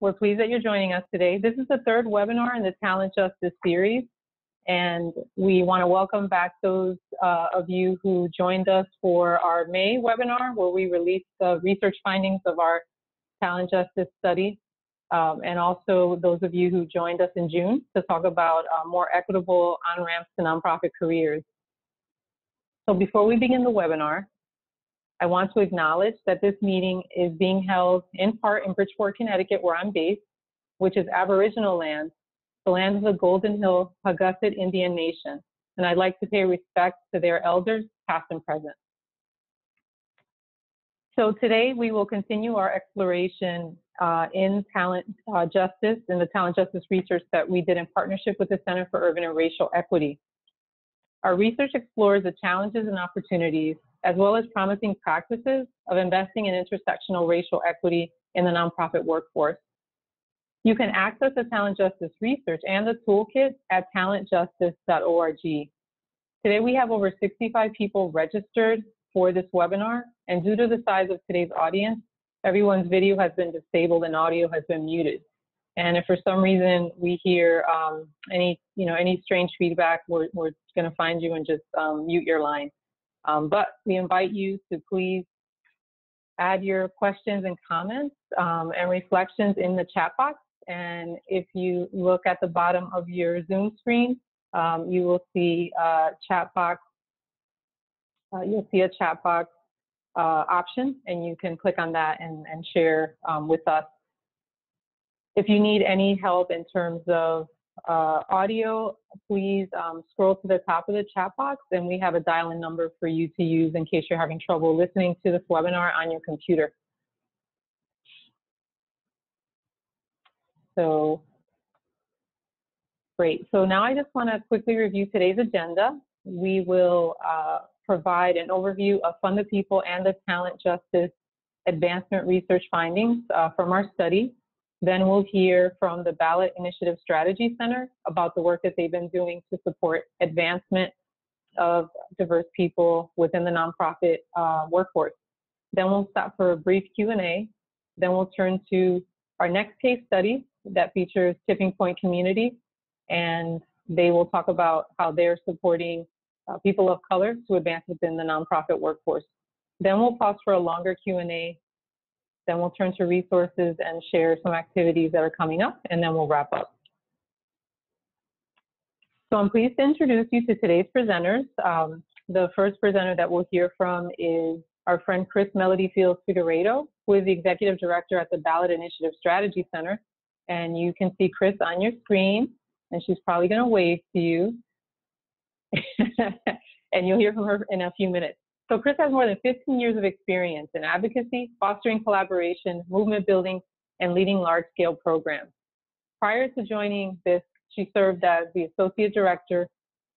We're pleased that you're joining us today. This is the third webinar in the Talent Justice series, and we want to welcome back those of you who joined us for our May webinar, where we released the research findings of our Talent Justice study, and also those of you who joined us in June to talk about more equitable on-ramps to nonprofit careers. So before we begin the webinar, I want to acknowledge that this meeting is being held in part in Bridgeport, Connecticut, where I'm based, which is Aboriginal land, the land of the Golden Hill Haggasit Indian Nation. And I'd like to pay respect to their elders, past and present. So today we will continue our exploration in talent justice, in the talent justice research that we did in partnership with the Center for Urban and Racial Equity. Our research explores the challenges and opportunities, as well as promising practices of investing in intersectional racial equity in the nonprofit workforce. You can access the talent justice research and the toolkit at talentjustice.org. Today we have over 65 people registered for this webinar, and due to the size of today's audience, everyone's video has been disabled and audio has been muted. And if for some reason we hear any strange feedback, we're going to find you and just mute your line. But we invite you to please add your questions and comments and reflections in the chat box. And if you look at the bottom of your Zoom screen, you will see a chat box. You'll see a chat box option, and you can click on that and share with us. If you need any help in terms of audio, please scroll to the top of the chat box, and we have a dial-in number for you to use in case you're having trouble listening to this webinar on your computer. So, great. So now I just want to quickly review today's agenda. We will provide an overview of Fund the People and the Talent Justice Advancement Research findings from our study. Then we'll hear from the Ballot Initiative Strategy Center about the work that they've been doing to support advancement of diverse people within the nonprofit workforce. Then we'll stop for a brief Q&A. Then we'll turn to our next case study that features Tipping Point Community, and they will talk about how they're supporting people of color to advance within the nonprofit workforce. Then we'll pause for a longer Q&A. Then we'll turn to resources and share some activities that are coming up, and then we'll wrap up. So I'm pleased to introduce you to today's presenters. The first presenter that we'll hear from is our friend Chris Melody Fields Figueredo, who is the Executive Director at the Ballot Initiative Strategy Center. And you can see Chris on your screen, and she's probably going to wave to you. And you'll hear from her in a few minutes. So Chris has more than 15 years of experience in advocacy, fostering collaboration, movement building, and leading large-scale programs. Prior to joining this, she served as the Associate Director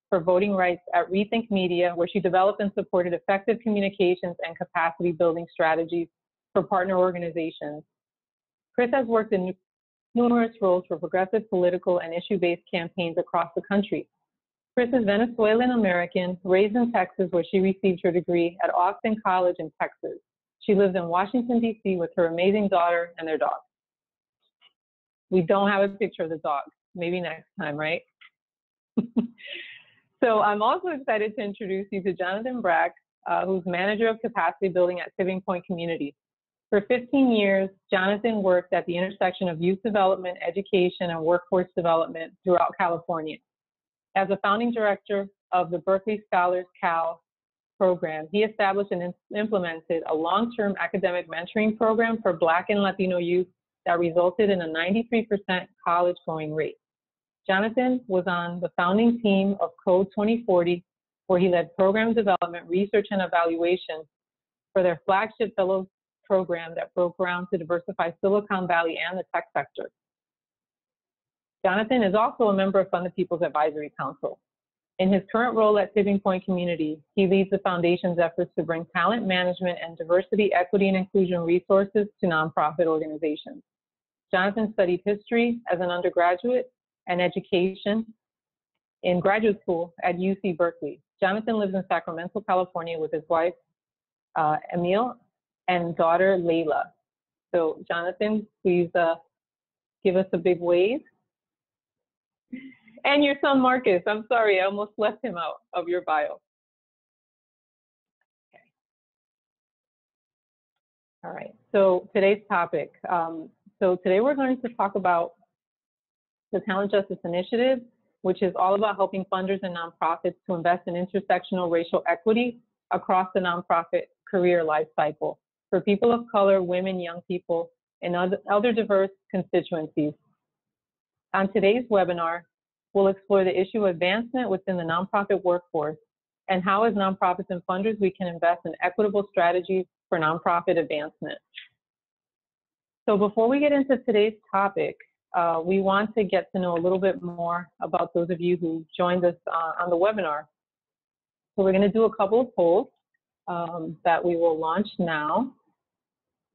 for Voting Rights at Rethink Media, where she developed and supported effective communications and capacity building strategies for partner organizations. Chris has worked in numerous roles for progressive political and issue-based campaigns across the country. Chris is Venezuelan American, raised in Texas, where she received her degree at Austin College in Texas. She lives in Washington, D.C. with her amazing daughter and their dog. We don't have a picture of the dog. Maybe next time, right? So I'm also excited to introduce you to Jonathan Brack, who's Manager of Capacity Building at Tipping Point Community. For 15 years, Jonathan worked at the intersection of youth development, education, and workforce development throughout California. As a founding director of the Berkeley Scholars Cal program, he established and implemented a long-term academic mentoring program for Black and Latino youth that resulted in a 93% college going rate. Jonathan was on the founding team of Code 2040, where he led program development, research, and evaluation for their flagship fellows program that broke ground to diversify Silicon Valley and the tech sector. Jonathan is also a member of Fund the People's Advisory Council. In his current role at Tipping Point Community, he leads the foundation's efforts to bring talent management and diversity, equity, and inclusion resources to nonprofit organizations. Jonathan studied history as an undergraduate and education in graduate school at UC Berkeley. Jonathan lives in Sacramento, California with his wife, Emil, and daughter, Layla. So Jonathan, please give us a big wave. And your son, Marcus. I'm sorry, I almost left him out of your bio. Okay. All right, so today's topic. So today we're going to talk about the Talent Justice Initiative, which is all about helping funders and nonprofits to invest in intersectional racial equity across the nonprofit career life cycle for people of color, women, young people, and other diverse constituencies. On today's webinar, we'll explore the issue of advancement within the nonprofit workforce and how as nonprofits and funders we can invest in equitable strategies for nonprofit advancement. So before we get into today's topic, we want to get to know a little bit more about those of you who joined us on the webinar. So we're going to do a couple of polls that we will launch now.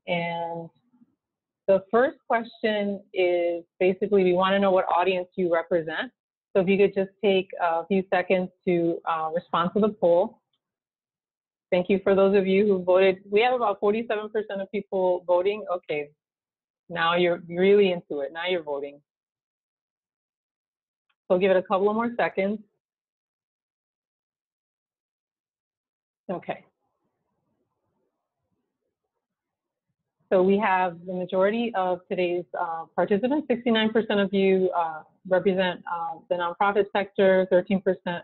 And the first question is basically we want to know what audience you represent. So if you could just take a few seconds to respond to the poll. Thank you for those of you who voted. We have about 47% of people voting. Okay, now you're really into it. Now you're voting. So give it a couple of more seconds. Okay. So we have the majority of today's participants, 69% of you represent the nonprofit sector, 13%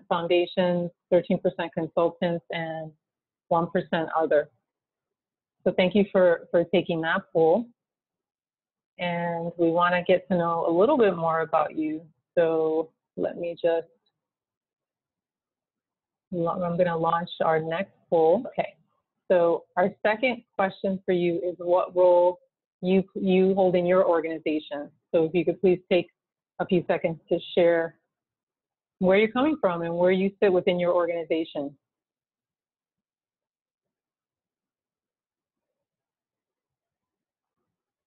foundations, 13% consultants, and 1% other. So thank you for taking that poll. And we want to get to know a little bit more about you. So let me just, I'm going to launch our next poll. Okay. So our second question for you is what role you hold in your organization. So if you could please take a few seconds to share where you're coming from and where you sit within your organization.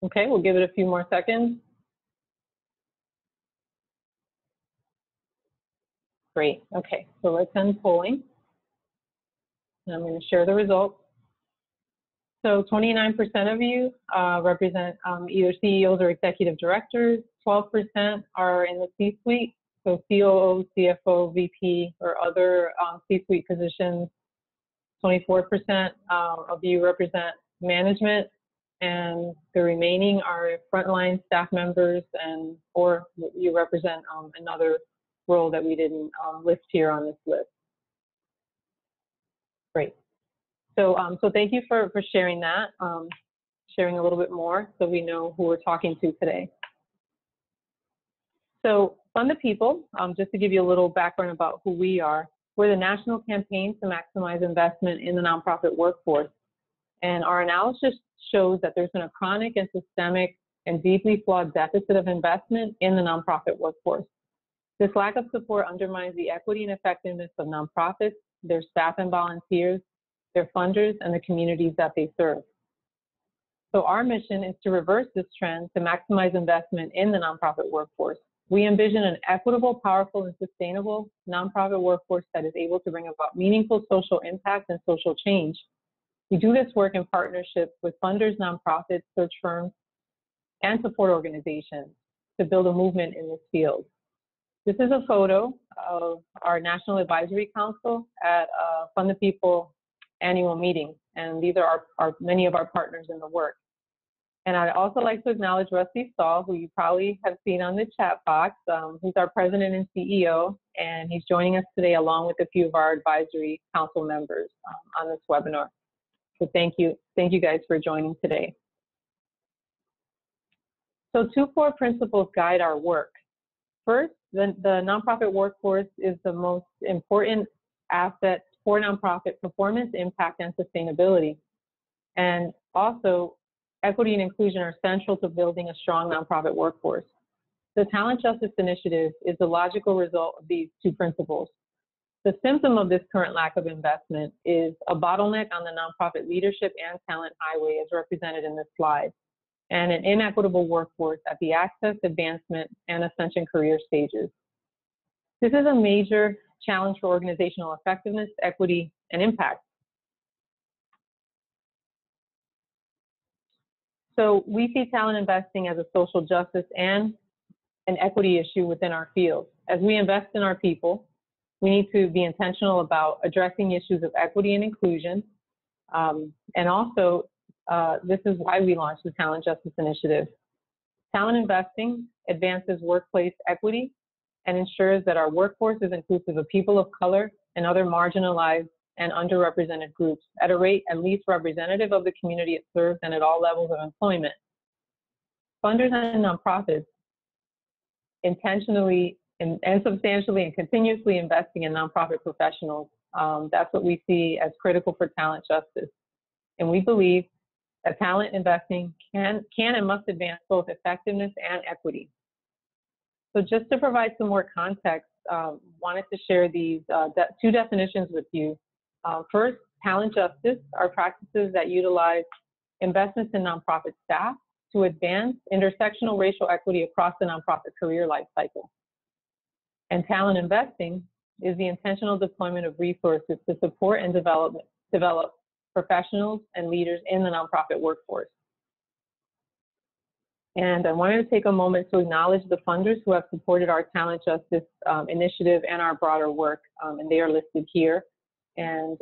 Okay, we'll give it a few more seconds. Great, okay, so let's end polling. And I'm going to share the results. So 29% of you represent either CEOs or executive directors, 12% are in the C-suite, so COO, CFO, VP, or other C-suite positions. 24% of you represent management, and the remaining are frontline staff members, and or you represent another role that we didn't list here on this list. Great. So, so thank you for sharing that, sharing a little bit more so we know who we're talking to today. So Fund the People, just to give you a little background about who we are, we're the national campaign to maximize investment in the nonprofit workforce. And our analysis shows that there's been a chronic and systemic and deeply flawed deficit of investment in the nonprofit workforce. This lack of support undermines the equity and effectiveness of nonprofits, their staff and volunteers, their funders, and the communities that they serve. So our mission is to reverse this trend to maximize investment in the nonprofit workforce. We envision an equitable, powerful, and sustainable nonprofit workforce that is able to bring about meaningful social impact and social change. We do this work in partnership with funders, nonprofits, search firms, and support organizations to build a movement in this field. This is a photo of our National Advisory Council at Fund the People annual meeting, and these are many of our partners in the work. And I'd also like to acknowledge Rusty Stahl, who you probably have seen on the chat box. He's our president and CEO, and he's joining us today along with a few of our advisory council members on this webinar. So thank you guys for joining today. So 2 core principles guide our work. First, the nonprofit workforce is the most important asset for nonprofit performance, impact, and sustainability. And also, equity and inclusion are central to building a strong nonprofit workforce. The Talent Justice Initiative is the logical result of these 2 principles. The symptom of this current lack of investment is a bottleneck on the nonprofit leadership and talent highway as represented in this slide, and an inequitable workforce at the access, advancement, and ascension career stages. This is a major challenge for organizational effectiveness, equity, and impact. So we see talent investing as a social justice and an equity issue within our field. As we invest in our people, we need to be intentional about addressing issues of equity and inclusion. And also, this is why we launched the Talent Justice Initiative. Talent investing advances workplace equity and ensures that our workforce is inclusive of people of color and other marginalized and underrepresented groups at a rate at least representative of the community it serves and at all levels of employment. Funders and nonprofits intentionally and substantially and continuously investing in nonprofit professionals, that's what we see as critical for talent justice. And we believe that talent investing can and must advance both effectiveness and equity. So just to provide some more context, wanted to share these two definitions with you. First, talent justice are practices that utilize investments in nonprofit staff to advance intersectional racial equity across the nonprofit career life cycle. And talent investing is the intentional deployment of resources to support and develop professionals and leaders in the nonprofit workforce. And I wanted to take a moment to acknowledge the funders who have supported our Talent Justice Initiative and our broader work, and they are listed here. And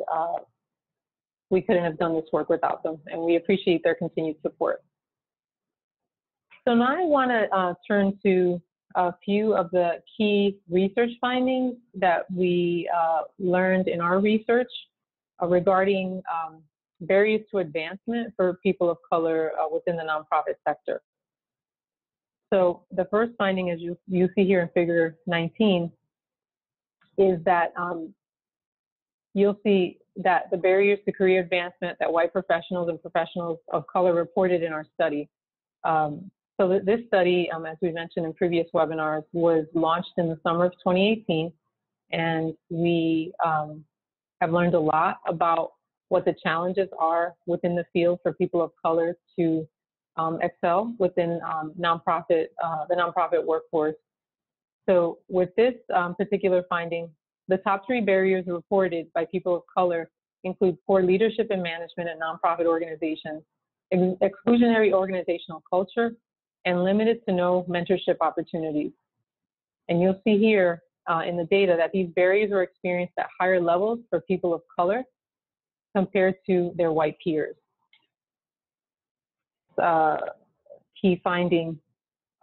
we couldn't have done this work without them, and we appreciate their continued support. So now I want to turn to a few of the key research findings that we learned in our research regarding barriers to advancement for people of color within the nonprofit sector. So the first finding, as you see here in figure 19, is that you'll see that the barriers to career advancement that white professionals and professionals of color reported in our study. So this study, as we mentioned in previous webinars, was launched in the summer of 2018, and we have learned a lot about what the challenges are within the field for people of color to excel within the nonprofit workforce. So with this particular finding, the top 3 barriers reported by people of color include poor leadership and management at nonprofit organizations, exclusionary organizational culture, and limited to no mentorship opportunities. And you'll see here in the data that these barriers were experienced at higher levels for people of color compared to their white peers. Key finding,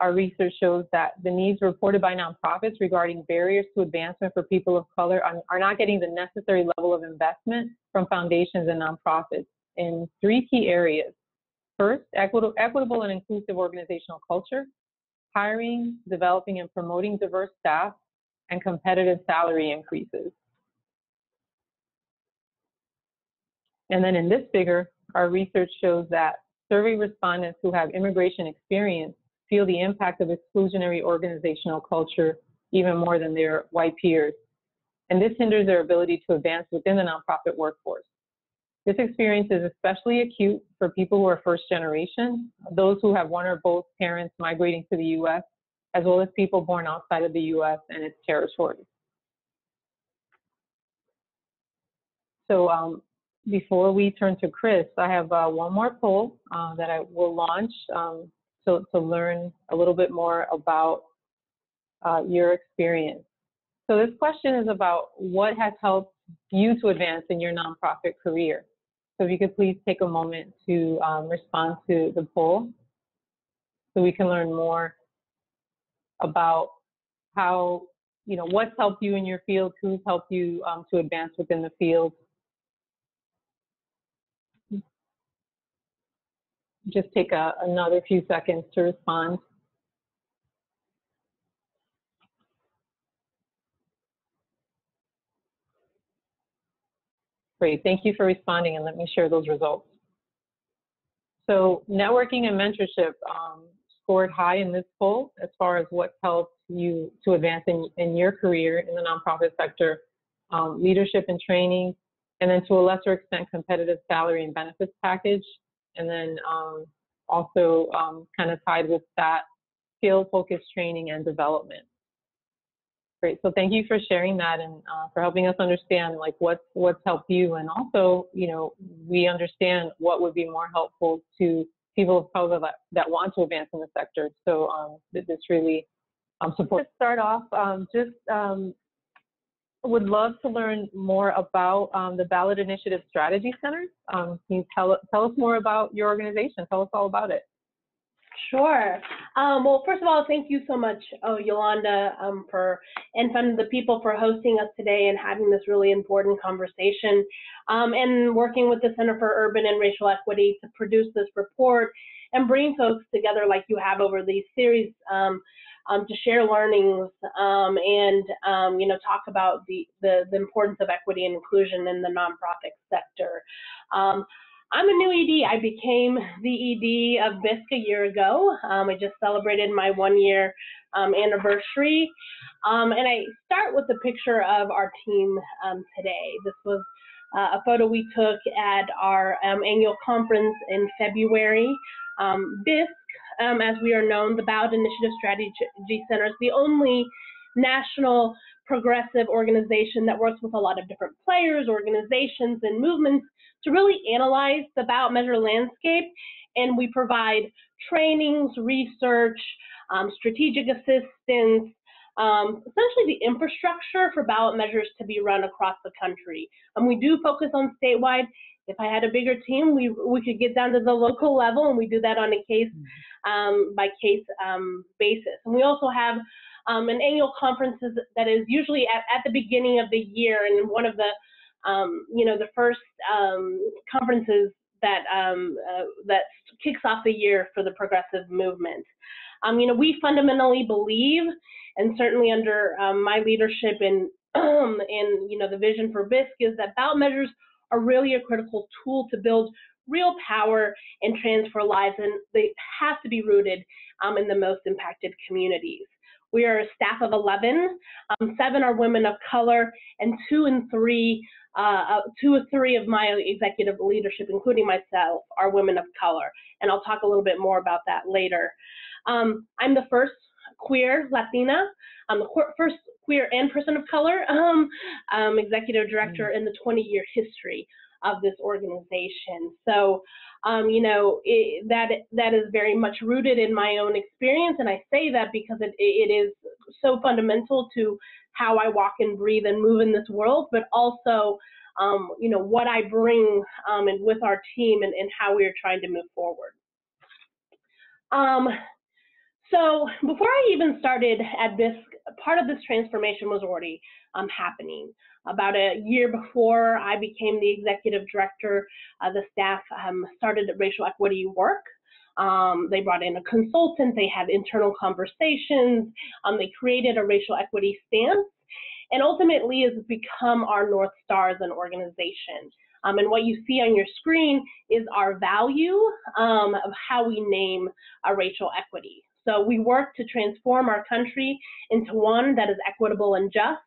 our research shows that the needs reported by nonprofits regarding barriers to advancement for people of color are not getting the necessary level of investment from foundations and nonprofits in 3 key areas. First, equitable and inclusive organizational culture, hiring, developing, and promoting diverse staff, and competitive salary increases. And then in this figure, our research shows that survey respondents who have immigration experience feel the impact of exclusionary organizational culture even more than their white peers. And this hinders their ability to advance within the nonprofit workforce. This experience is especially acute for people who are first generation, those who have one or both parents migrating to the US, as well as people born outside of the US and its territories. So before we turn to Chris, I have one more poll that I will launch to learn a little bit more about your experience. So this question is about what has helped you to advance in your nonprofit career. So if you could please take a moment to respond to the poll so we can learn more about how, what's helped you in your field, who's helped you to advance within the field. Just take another few seconds to respond. Great, thank you for responding, and let me share those results. So networking and mentorship scored high in this poll as far as what helped you to advance in your career in the nonprofit sector, leadership and training, and then to a lesser extent, competitive salary and benefits package, and then also kind of tied with that, field-focused training and development. Great, so thank you for sharing that and for helping us understand like what's helped you, and also, we understand what would be more helpful to people of color that want to advance in the sector. So this really supports. To start off, would love to learn more about the Ballot Initiative Strategy Centers. Can you tell us more about your organization? Tell us all about it. Sure. Well, first of all, thank you so much, Yolanda, and the people for hosting us today and having this really important conversation, and working with the Center for Urban and Racial Equity to produce this report and bring folks together like you have over these series to share learnings and talk about the importance of equity and inclusion in the nonprofit sector. I'm a new ED. I became the ED of BISC a year ago. I just celebrated my 1-year anniversary. And I start with a picture of our team today. This was a photo we took at our annual conference in February. BISC, as we are known, the Ballot Initiative Strategy Center, is the only national progressive organization that works with a lot of different players, organizations, and movements to really analyze the ballot measure landscape. And we provide trainings, research, strategic assistance, essentially the infrastructure for ballot measures to be run across the country. We do focus on statewide. If I had a bigger team, we could get down to the local level, and we do that on a case by case basis. And we also have an annual conference that is usually at the beginning of the year, and one of the the first conferences that kicks off the year for the progressive movement. We fundamentally believe, and certainly under my leadership and the vision for BISC, is that ballot measures are really a critical tool to build real power and transfer lives, and they have to be rooted in the most impacted communities. We are a staff of 11. 7 are women of color, and 2 or 3 of my executive leadership, including myself, are women of color. And I'll talk a little bit more about that later. I'm the first queer Latina. I'm the first queer and person of color executive director in the 20-year history of this organization. So, that is very much rooted in my own experience, and I say that because it is so fundamental to how I walk and breathe and move in this world, but also, what I bring and with our team and how we are trying to move forward. So before I even started at BISC, part of this transformation was already happening. About a year before I became the executive director, the staff started racial equity work. They brought in a consultant, they had internal conversations, they created a racial equity stance, and ultimately has become our North Star as an organization. And what you see on your screen is our value of how we name racial equity. So we work to transform our country into one that is equitable and just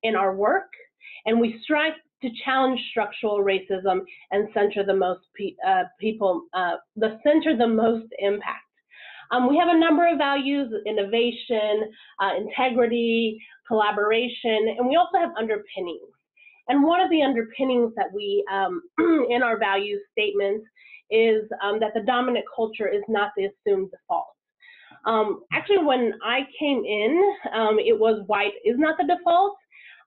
in our work, and we strive to challenge structural racism and center the most the most impact. We have a number of values: innovation, integrity, collaboration, and we also have underpinnings. And one of the underpinnings that we, in our values statements, is that the dominant culture is not the assumed default. Actually, when I came in, it was white is not the default.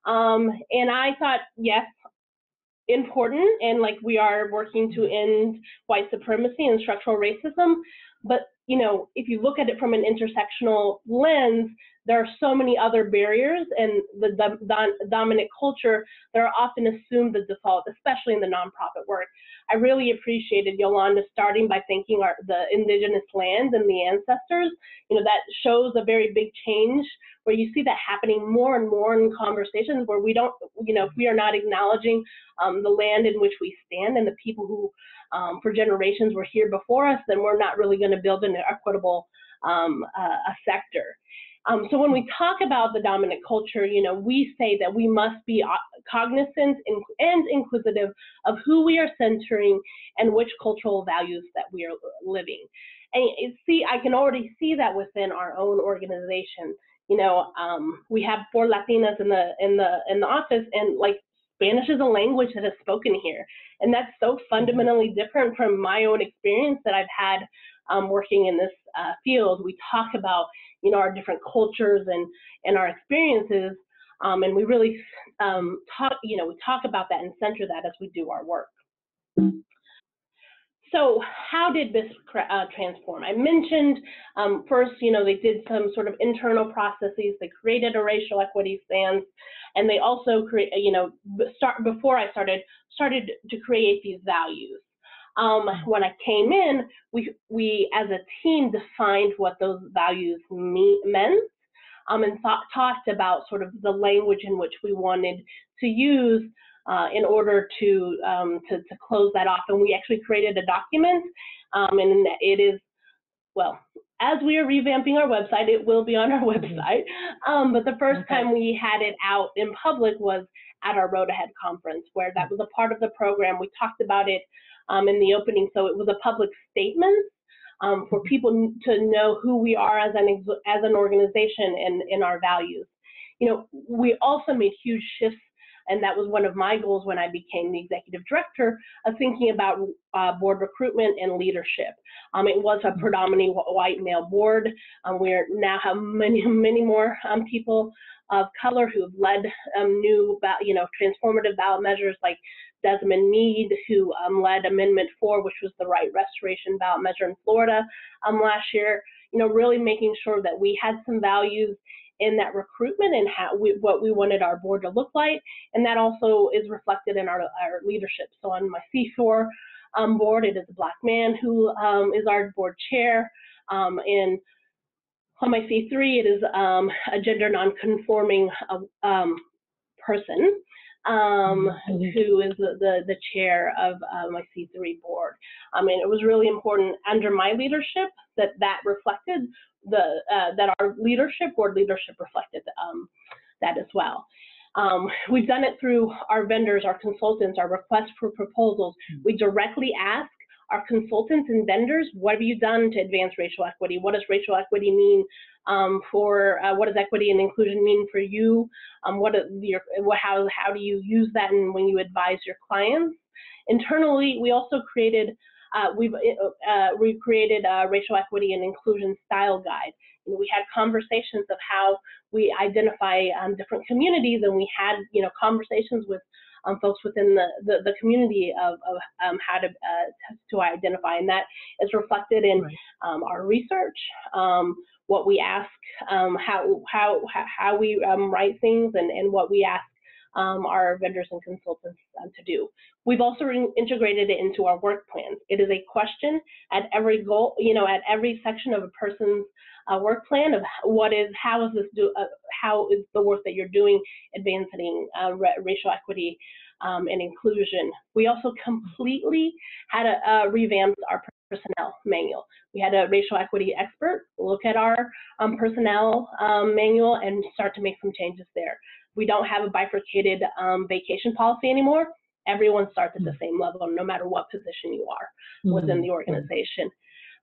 And I thought, yes, important, and like we are working to end white supremacy and structural racism. But, if you look at it from an intersectional lens, there are so many other barriers, and the dominant culture that are often assumed the default, especially in the nonprofit work. I really appreciated Yolanda starting by thanking the indigenous lands and the ancestors. That shows a very big change where you see that happening more and more in conversations where we don't, if we are not acknowledging the land in which we stand and the people who for generations were here before us, then we're not really going to build an equitable a sector. So when we talk about the dominant culture, we say that we must be cognizant and inquisitive of who we are centering and which cultural values that we are living. And I can already see that within our own organization. We have 4 Latinas in the office, and Spanish is a language that is spoken here, and that's so fundamentally different from my own experience that I've had working in this field, we talk about, you know, our different cultures and our experiences, and we really we talk about that and center that as we do our work. So how did BISC transform? I mentioned first, you know, they did some sort of internal processes. They created a racial equity stance, and they also before I started to create these values. When I came in, we as a team defined what those values meant, and talked about sort of the language in which we wanted to use in order to close that off. And we actually created a document, and it is, well, as we are revamping our website, it will be on our website. But the first time we had it out in public was at our Road Ahead conference, where that was a part of the program. We talked about it in the opening, so it was a public statement for people to know who we are as an organization and in our values. You know, we also made huge shifts, and that was one of my goals when I became the executive director, of thinking about board recruitment and leadership. It was a predominantly white male board. We now have many more people of color who have led new, transformative ballot measures, like Desmond Meade, who led Amendment 4, which was the right restoration ballot measure in Florida last year. You know, really making sure that we had some values in that recruitment and what we wanted our board to look like, and that also is reflected in our leadership. So on my C4 board, it is a Black man who is our board chair, and on my C3, it is a gender non-conforming person who is the chair of my C3 board. And it was really important under my leadership that reflected that our board leadership reflected that as well. We've done it through our vendors, our consultants, our requests for proposals. We directly ask our consultants and vendors, what have you done to advance racial equity? What does racial equity mean what does equity and inclusion mean for you? How do you use that when you advise your clients? Internally, we also created we created a racial equity and inclusion style guide. You know, we had conversations of how we identify different communities, and we had conversations with folks within the community of how to identify, and that is reflected in our research, what we ask, how we write things, and what we ask our vendors and consultants to do. We've also integrated it into our work plans. It is a question at every goal, at every section of a person's work plan of how is the work that you're doing advancing racial equity and inclusion. We also completely had revamped our personnel manual. We had a racial equity expert look at our personnel manual and start to make some changes there. We don't have a bifurcated vacation policy anymore. Everyone starts at the same level, no matter what position you are within the organization.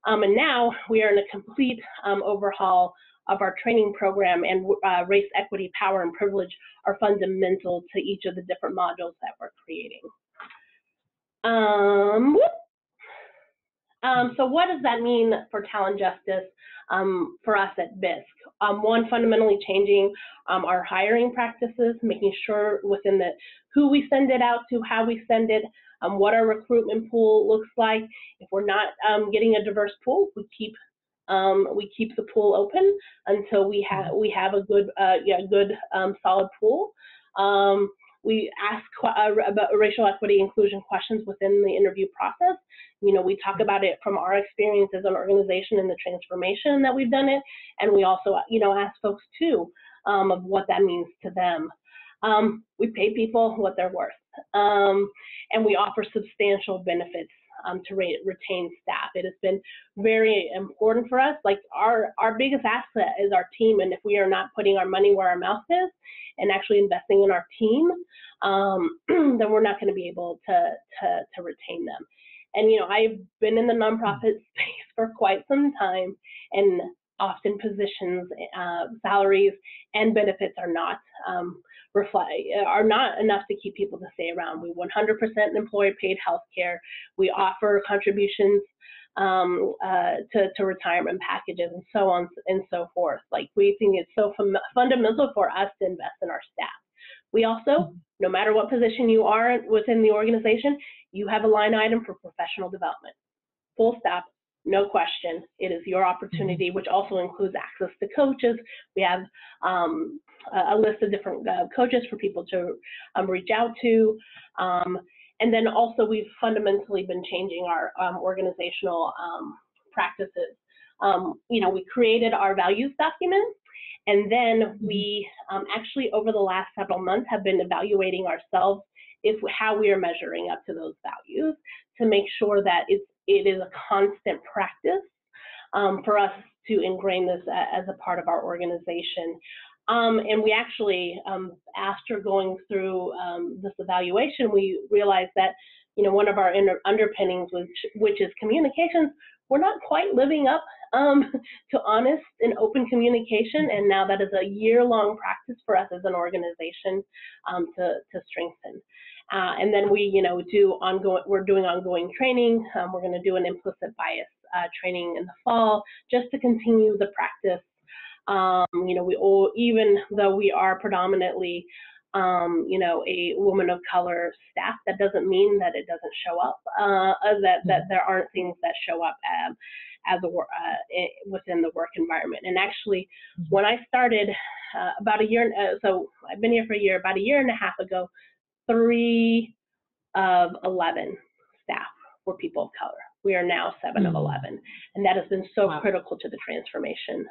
And now we are in a complete overhaul of our training program, and race, equity, power, and privilege are fundamental to each of the different modules that we're creating. So what does that mean for talent justice for us at BISC? One, fundamentally changing our hiring practices, making sure within who we send it out to, how we send it, what our recruitment pool looks like. If we're not getting a diverse pool, we keep the pool open until we have a good solid pool. We ask about racial equity inclusion questions within the interview process. We talk about it from our experience as an organization and the transformation that we've done it, and we also ask folks too of what that means to them. We pay people what they're worth, and we offer substantial benefits to retain staff. It has been very important for us. Like our biggest asset is our team, and if we are not putting our money where our mouth is and actually investing in our team, then we're not going to be able to retain them. And I've been in the nonprofit space for quite some time, and often positions, salaries, and benefits are not enough to keep people to stay around. We 100% employer paid health care. We offer contributions to retirement packages and so on and so forth. Like, we think it's so fundamental for us to invest in our staff. We also, no matter what position you are within the organization, you have a line item for professional development. Full stop, no question. It is your opportunity, which also includes access to coaches. We have a list of different coaches for people to reach out to. And then also, we've fundamentally been changing our organizational practices. We created our values document, and then we actually, over the last several months, have been evaluating ourselves how we are measuring up to those values, to make sure that it is a constant practice for us to ingrain this as a part of our organization. And we actually, after going through this evaluation, we realized that, one of our underpinnings, which is communications, we're not quite living up to honest and open communication. And now that is a year-long practice for us as an organization to strengthen. And then we, we're doing ongoing training. We're going to do an implicit bias training in the fall, just to continue the practice. Even though we are predominantly, a woman of color staff, that doesn't mean that it doesn't show up, that there aren't things that show up within the work environment. And actually, when I started about a year, so I've been here for a year, about a year and a half ago, 3 of 11 staff were people of color. We are now 7 of 11, and that has been so critical to the transformation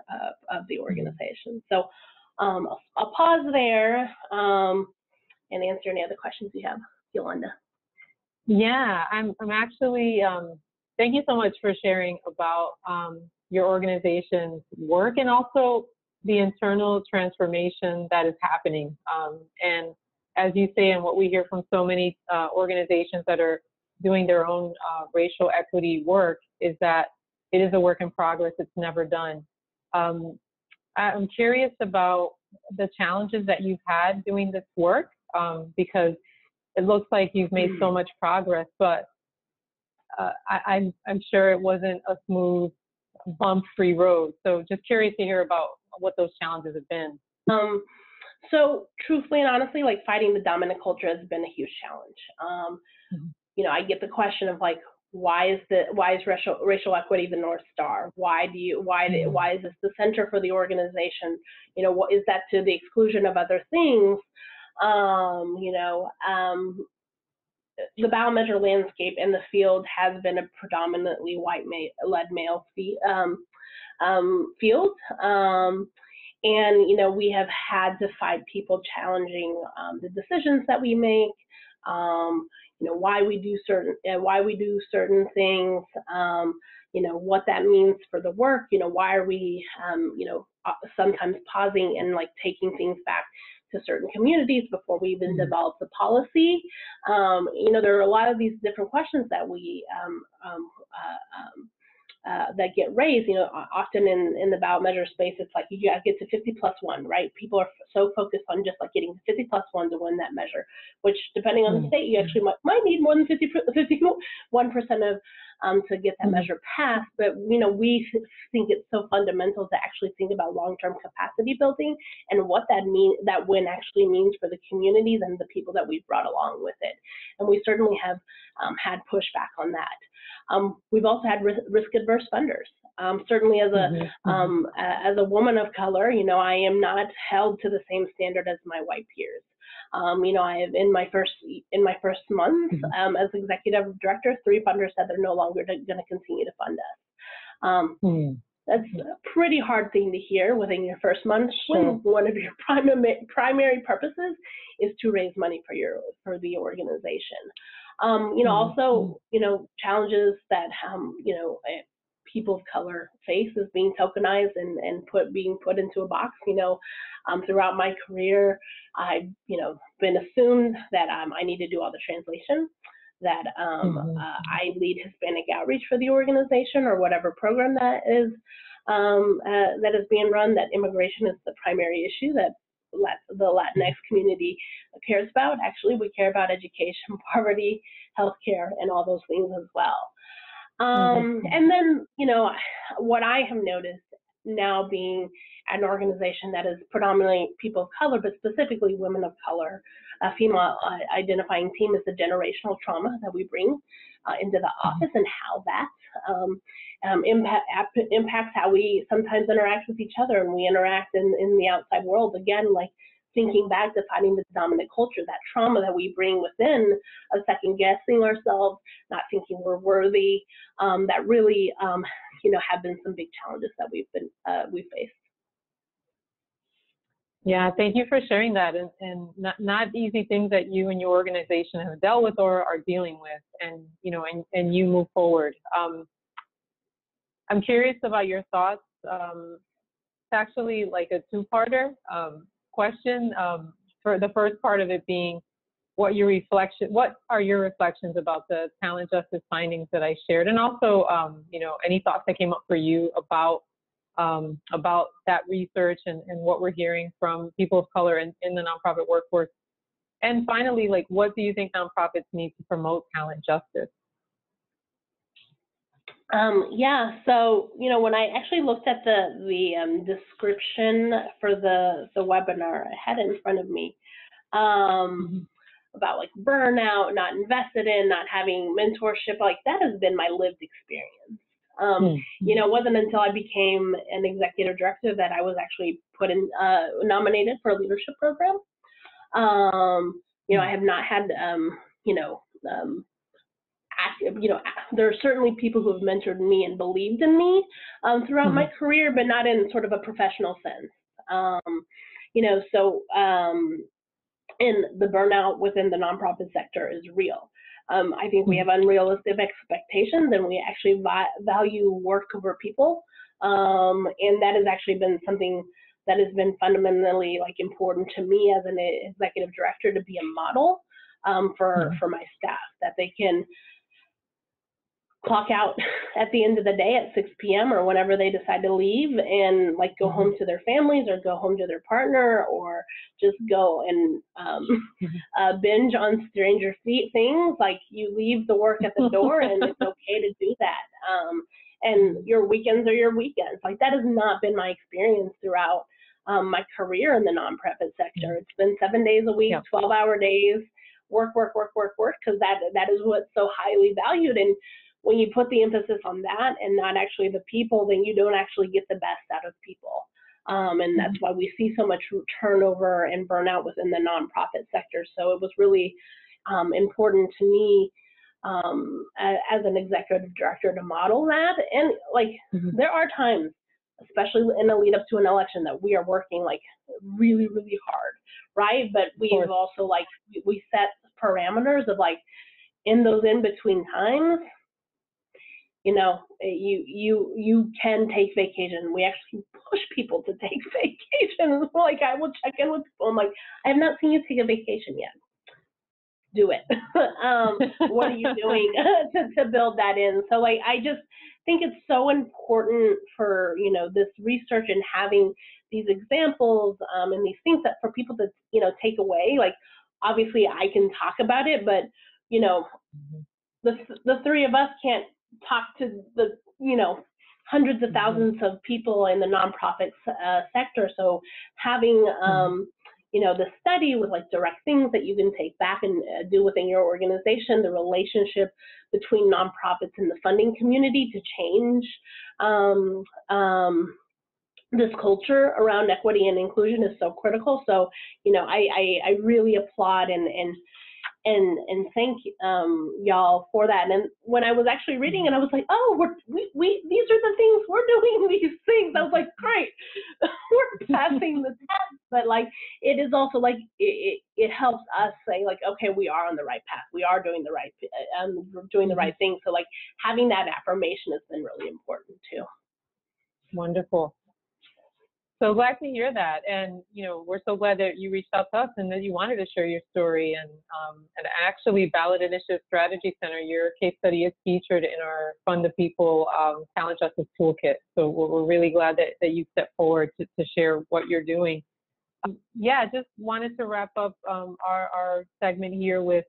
of the organization. So I'll pause there and answer any other questions you have, Yolanda. Yeah, I'm actually, thank you so much for sharing about your organization's work, and also the internal transformation that is happening. And as you say, and what we hear from so many organizations that are doing their own racial equity work, is that it is a work in progress. It's never done. I'm curious about the challenges that you've had doing this work, because it looks like you've made so much progress, but I'm sure it wasn't a smooth, bump-free road. So just curious to hear about what those challenges have been. So truthfully and honestly, like, fighting the dominant culture has been a huge challenge. I get the question of, like, why is racial equity the North Star? Why is this the center for the organization? What is that to the exclusion of other things? The ballot measure landscape in the field has been a predominantly white-led male field. And, we have had to fight people challenging the decisions that we make, why we do certain things, what that means for the work, why are we, sometimes pausing and, like, taking things back to certain communities before we even develop the policy. There are a lot of these different questions that we that get raised. Often in the ballot measure space, it's like you got to get to 50+1, right? People are so focused on just, like, getting to 50+1 to win that measure, which, depending on the state, you actually might need more than 51% of to get that measure passed. But we think it's so fundamental to actually think about long-term capacity building and what that win actually means for the communities and the people that we've brought along with it. And we certainly have had pushback on that. We've also had risk-adverse funders. Certainly, as a woman of color, I am not held to the same standard as my white peers. I have in my first month as executive director, 3 funders said they're no longer going to continue to fund us. That's a pretty hard thing to hear within your first month, when one of your primary purposes is to raise money for the organization. Also, challenges that, people of color face is being tokenized and being put into a box. Throughout my career, I've, been assumed that I need to do all the translation, that I lead Hispanic outreach for the organization or whatever program that is being run, that immigration is the primary issue that the Latinx community cares about. Actually, we care about education, poverty, healthcare, and all those things as well. And then, what I have noticed now being an organization that is predominantly people of color, but specifically women of color, a female identifying team, is the generational trauma that we bring into the office, and how that impacts how we sometimes interact with each other, and we interact in the outside world. Again, like thinking back to fighting the dominant culture, that trauma that we bring within, of second guessing ourselves, not thinking we're worthy, that really, have been some big challenges that we've faced. Yeah, thank you for sharing that, and not easy things that you and your organization have dealt with or are dealing with, and and you move forward. I'm curious about your thoughts. It's actually like a two-parter question. For the first part of it being, what are your reflections about the talent justice findings that I shared, and also any thoughts that came up for you about that research and what we're hearing from people of color in the nonprofit workforce. And finally, like, what do you think nonprofits need to promote talent justice? So, when I actually looked at the description for the webinar, I had it in front of me, about like burnout, not invested in, not having mentorship, like that has been my lived experience. It wasn't until I became an executive director that I was actually nominated for a leadership program. I have not had, there are certainly people who have mentored me and believed in me throughout my career, but not in sort of a professional sense. And the burnout within the nonprofit sector is real. I think we have unrealistic expectations, and we actually value work over people. And that has actually been something that has been fundamentally important to me as an executive director, to be a model for my staff, that they can clock out at the end of the day at 6 p.m. or whenever they decide to leave, and go home to their families, or go home to their partner, or just go and binge on Stranger Things. Like, you leave the work at the door, and it's okay to do that. And your weekends are your weekends. Like, that has not been my experience throughout my career in the nonprofit sector. It's been 7 days a week, 12-hour days, work, because that is what's so highly valued. And when you put the emphasis on that and not actually the people, then you don't actually get the best out of people. And that's why we see so much turnover and burnout within the nonprofit sector. So it was really important to me as an executive director to model that. And there are times, especially in the lead up to an election, that we are working really, really hard, right? But we've also we set parameters of in those in-between times, you can take vacation. We actually push people to take vacation. I will check in with people. I'm I have not seen you take a vacation yet. Do it. What are you doing to build that in? So I just think it's so important for, this research and having these examples and these things that for people to, take away. Obviously I can talk about it, but, the three of us can't talk to the, hundreds of thousands of people in the nonprofit sector. So having, the study with direct things that you can take back and do within your organization, the relationship between nonprofits and the funding community to change this culture around equity and inclusion is so critical. So, I really applaud and thank y'all for that. And when I was actually reading it, I was like, oh, we these are the things we're doing, these things. I was like, great, we're passing the test. But it is also it helps us say okay, we are on the right path. We are doing the right thing. So having that affirmation has been really important too. Wonderful. So glad to hear that, and we're so glad that you reached out to us and that you wanted to share your story. And actually, Ballot Initiative Strategy Center, your case study is featured in our Fund the People Talent Justice Toolkit. So we're really glad that you stepped forward to share what you're doing. Just wanted to wrap up our segment here with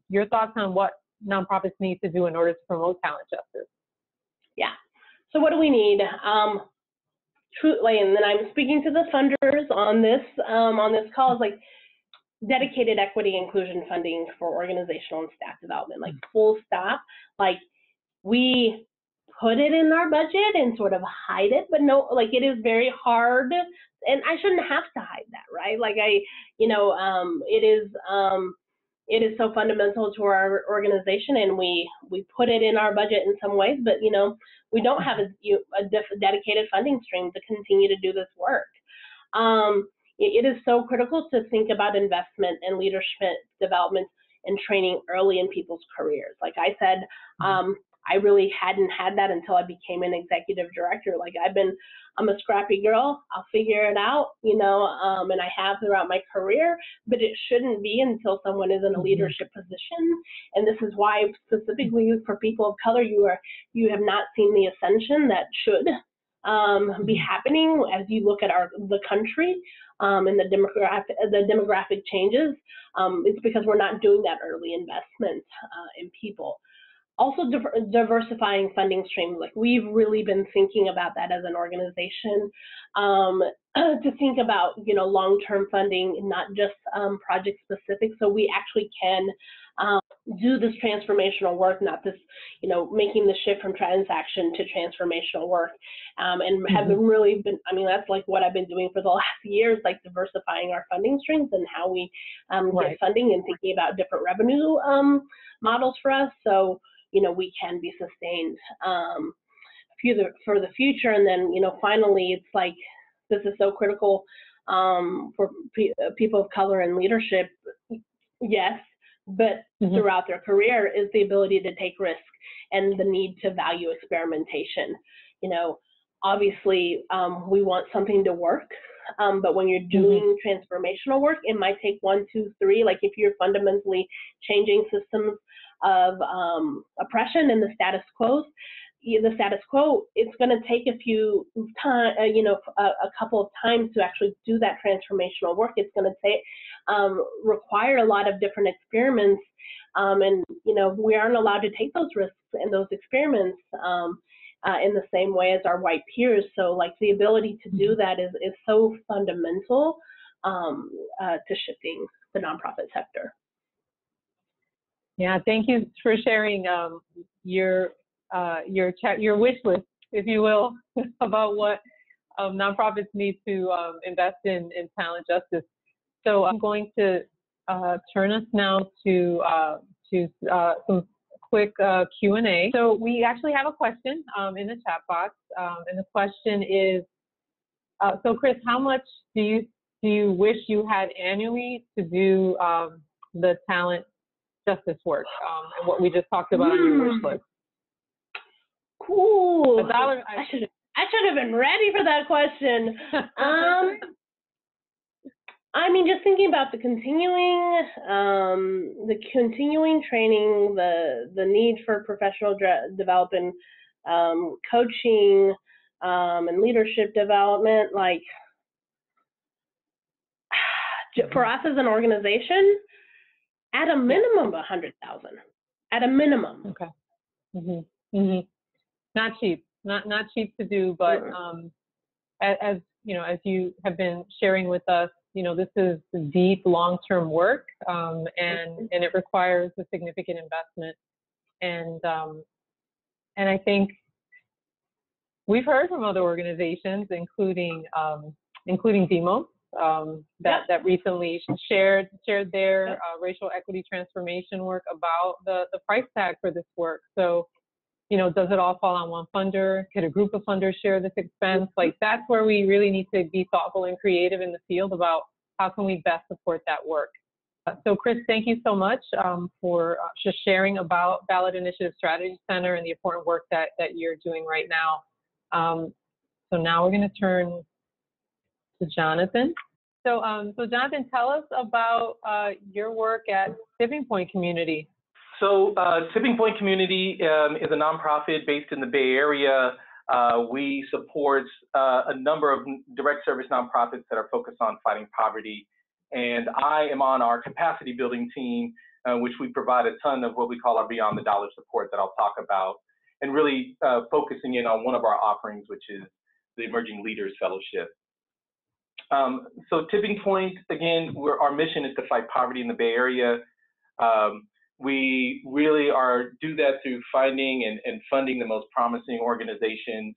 your thoughts on what nonprofits need to do in order to promote talent justice. Yeah. So what do we need? Truly, and then I'm speaking to the funders on this call, is like dedicated equity inclusion funding for organizational and staff development, like full stop. Like, we put it in our budget and sort of hide it, but no, like, it is very hard, and I shouldn't have to hide that, right? Like, it is so fundamental to our organization, and we put it in our budget in some ways, but we don't have a dedicated funding stream to continue to do this work. It is so critical to think about investment and leadership development and training early in people's careers. Like I said, I really hadn't had that until I became an executive director. Like, I'm a scrappy girl. I'll figure it out, and I have throughout my career, but it shouldn't be until someone is in a leadership position. And this is why, specifically for people of color, you have not seen the ascension that should be happening as you look at the country and the demographic changes. It's because we're not doing that early investment in people. Also, diversifying funding streams. Like, we've really been thinking about that as an organization, to think about long-term funding, not just project specific, so we actually can do this transformational work, not this, making the shift from transaction to transformational work, and have really been, that's like what I've been doing for the last years, like diversifying our funding streams and how we get funding, and thinking about different revenue models for us, so we can be sustained for the future. And then finally, it's like, this is so critical for people of color in leadership, yes, but throughout their career, is the ability to take risk and the need to value experimentation. Obviously, we want something to work, but when you're doing transformational work, it might take 1, 2, 3. Like, if you're fundamentally changing systems of oppression and the status quo, it's going to take a few time, a couple of times to actually do that transformational work. It's going to require a lot of different experiments, and we aren't allowed to take those risks and those experiments in the same way as our white peers. So, like, the ability to do that is so fundamental to shifting the nonprofit sector. Yeah, thank you for sharing your wish list, if you will, about what nonprofits need to invest in talent justice. So I'm going to turn us now to some quick Q&A. So we actually have a question in the chat box, and the question is, so Chris, how much do you wish you had annually to do the talent justice work, and what we just talked about on your wish list? Cool. I should have been ready for that question. Just thinking about the continuing training, the need for professional development, coaching, and leadership development. Like, for us as an organization, at a minimum, 100,000. At a minimum. Okay. Not cheap. Not cheap to do, but as you have been sharing with us, this is deep, long-term work, and it requires a significant investment. And I think we've heard from other organizations, including DEMO, that recently shared their racial equity transformation work, about the price tag for this work. So, does it all fall on one funder? Could a group of funders share this expense? Like, that's where we really need to be thoughtful and creative in the field about how can we best support that work. So Chris, thank you so much for just sharing about Ballot Initiative Strategy Center and the important work that you're doing right now. So now we're going to turn to Jonathan. So Jonathan, tell us about your work at Tipping Point Community. So Tipping Point Community is a nonprofit based in the Bay Area. We support a number of direct service nonprofits that are focused on fighting poverty. And I am on our capacity building team, which we provide a ton of what we call our Beyond the Dollar support that I'll talk about. and really focusing in on one of our offerings, which is the Emerging Leaders Fellowship. So Tipping Point, again, our mission is to fight poverty in the Bay Area. We really do that through finding and funding the most promising organizations.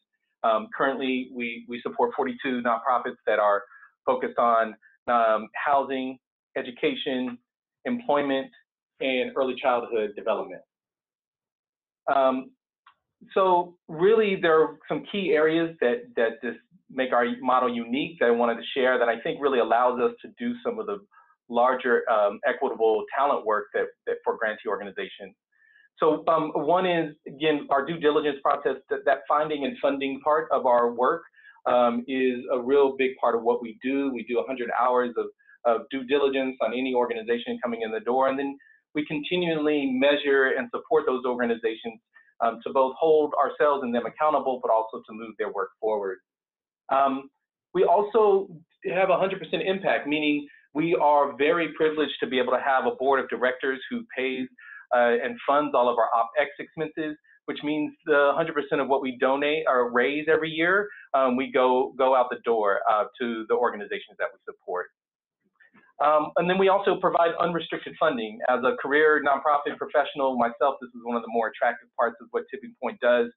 Currently, we support 42 nonprofits that are focused on housing, education, employment, and early childhood development. So really, there are some key areas that just make our model unique that I wanted to share that I think really allows us to do some of the larger equitable talent work that for grantee organizations. So one is, again, our due diligence process. That finding and funding part of our work is a real big part of what we do. We do 100 hours of due diligence on any organization coming in the door, and then we continually measure and support those organizations to both hold ourselves and them accountable, but also to move their work forward. We also have 100% impact, meaning we are very privileged to be able to have a board of directors who pays and funds all of our OpEx expenses, which means the 100% of what we donate or raise every year, we go out the door to the organizations that we support. And then we also provide unrestricted funding. As a career nonprofit professional myself, this is one of the more attractive parts of what Tipping Point does.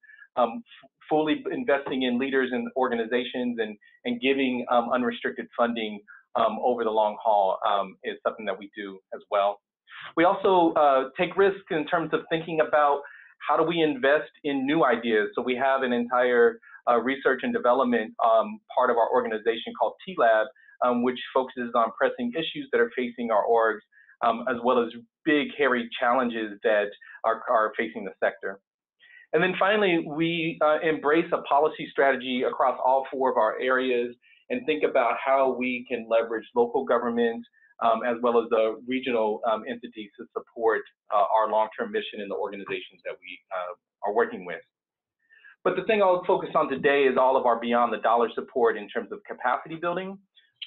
Fully investing in leaders and organizations and giving unrestricted funding over the long haul is something that we do as well. We also take risks in terms of thinking about how do we invest in new ideas. So we have an entire research and development part of our organization called T-Lab, which focuses on pressing issues that are facing our orgs, as well as big, hairy challenges that are facing the sector. And then finally, we embrace a policy strategy across all 4 of our areas and think about how we can leverage local government as well as the regional entities to support our long-term mission in the organizations that we are working with. But the thing I'll focus on today is all of our beyond the dollar support in terms of capacity building.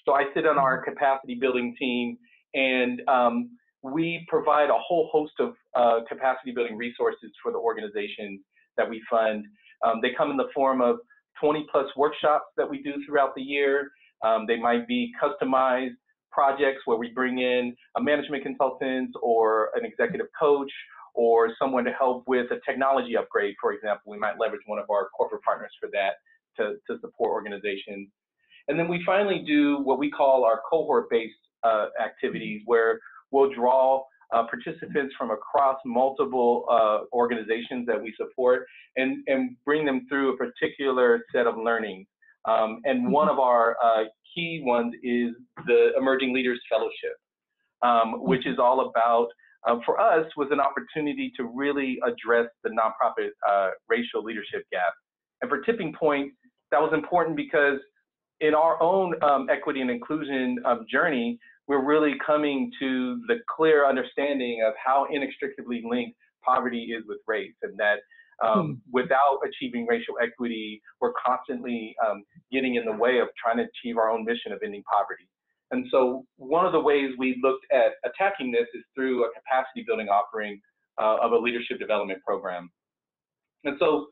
So I sit on our capacity building team, and we provide a whole host of capacity building resources for the organizations that we fund. They come in the form of 20+ workshops that we do throughout the year. They might be customized projects where we bring in a management consultant or an executive coach or someone to help with a technology upgrade, for example. We might leverage one of our corporate partners for that to support organizations. And then we finally do what we call our cohort-based activities, where we'll draw participants from across multiple organizations that we support and bring them through a particular set of learning. And one of our key ones is the Emerging Leaders Fellowship, which is all about, for us, was an opportunity to really address the nonprofit racial leadership gap. And for Tipping Point, that was important because in our own equity and inclusion journey, we're really coming to the clear understanding of how inextricably linked poverty is with race, and that without achieving racial equity, we're constantly getting in the way of trying to achieve our own mission of ending poverty. And so one of the ways we looked at attacking this is through a capacity building offering of a leadership development program. And so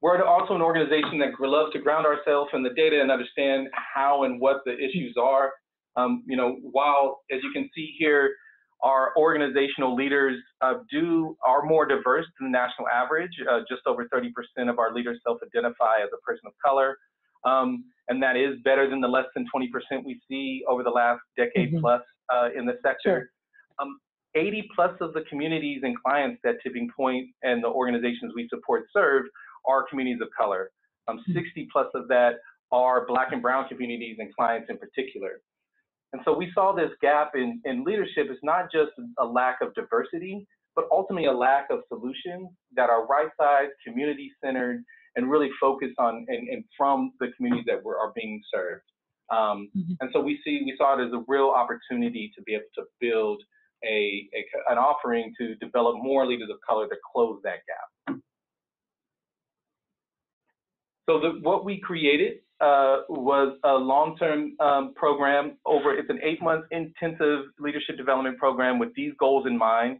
we're also an organization that loves to ground ourselves in the data and understand how and what the issues are. While, as you can see here, our organizational leaders are more diverse than the national average. Just over 30% of our leaders self-identify as a person of color. And that is better than the less than 20% we see over the last decade plus in the sector. 80+ of the communities and clients that Tipping Point and the organizations we support serve are communities of color. 60+ of that are Black and brown communities and clients in particular. And so we saw this gap in leadership is not just a lack of diversity, but ultimately a lack of solutions that are right-sized, community-centered, and really focused on and from the communities that are being served. And so we saw it as a real opportunity to be able to build an offering to develop more leaders of color to close that gap. So what we created was a long-term program it's an 8-month intensive leadership development program with these goals in mind,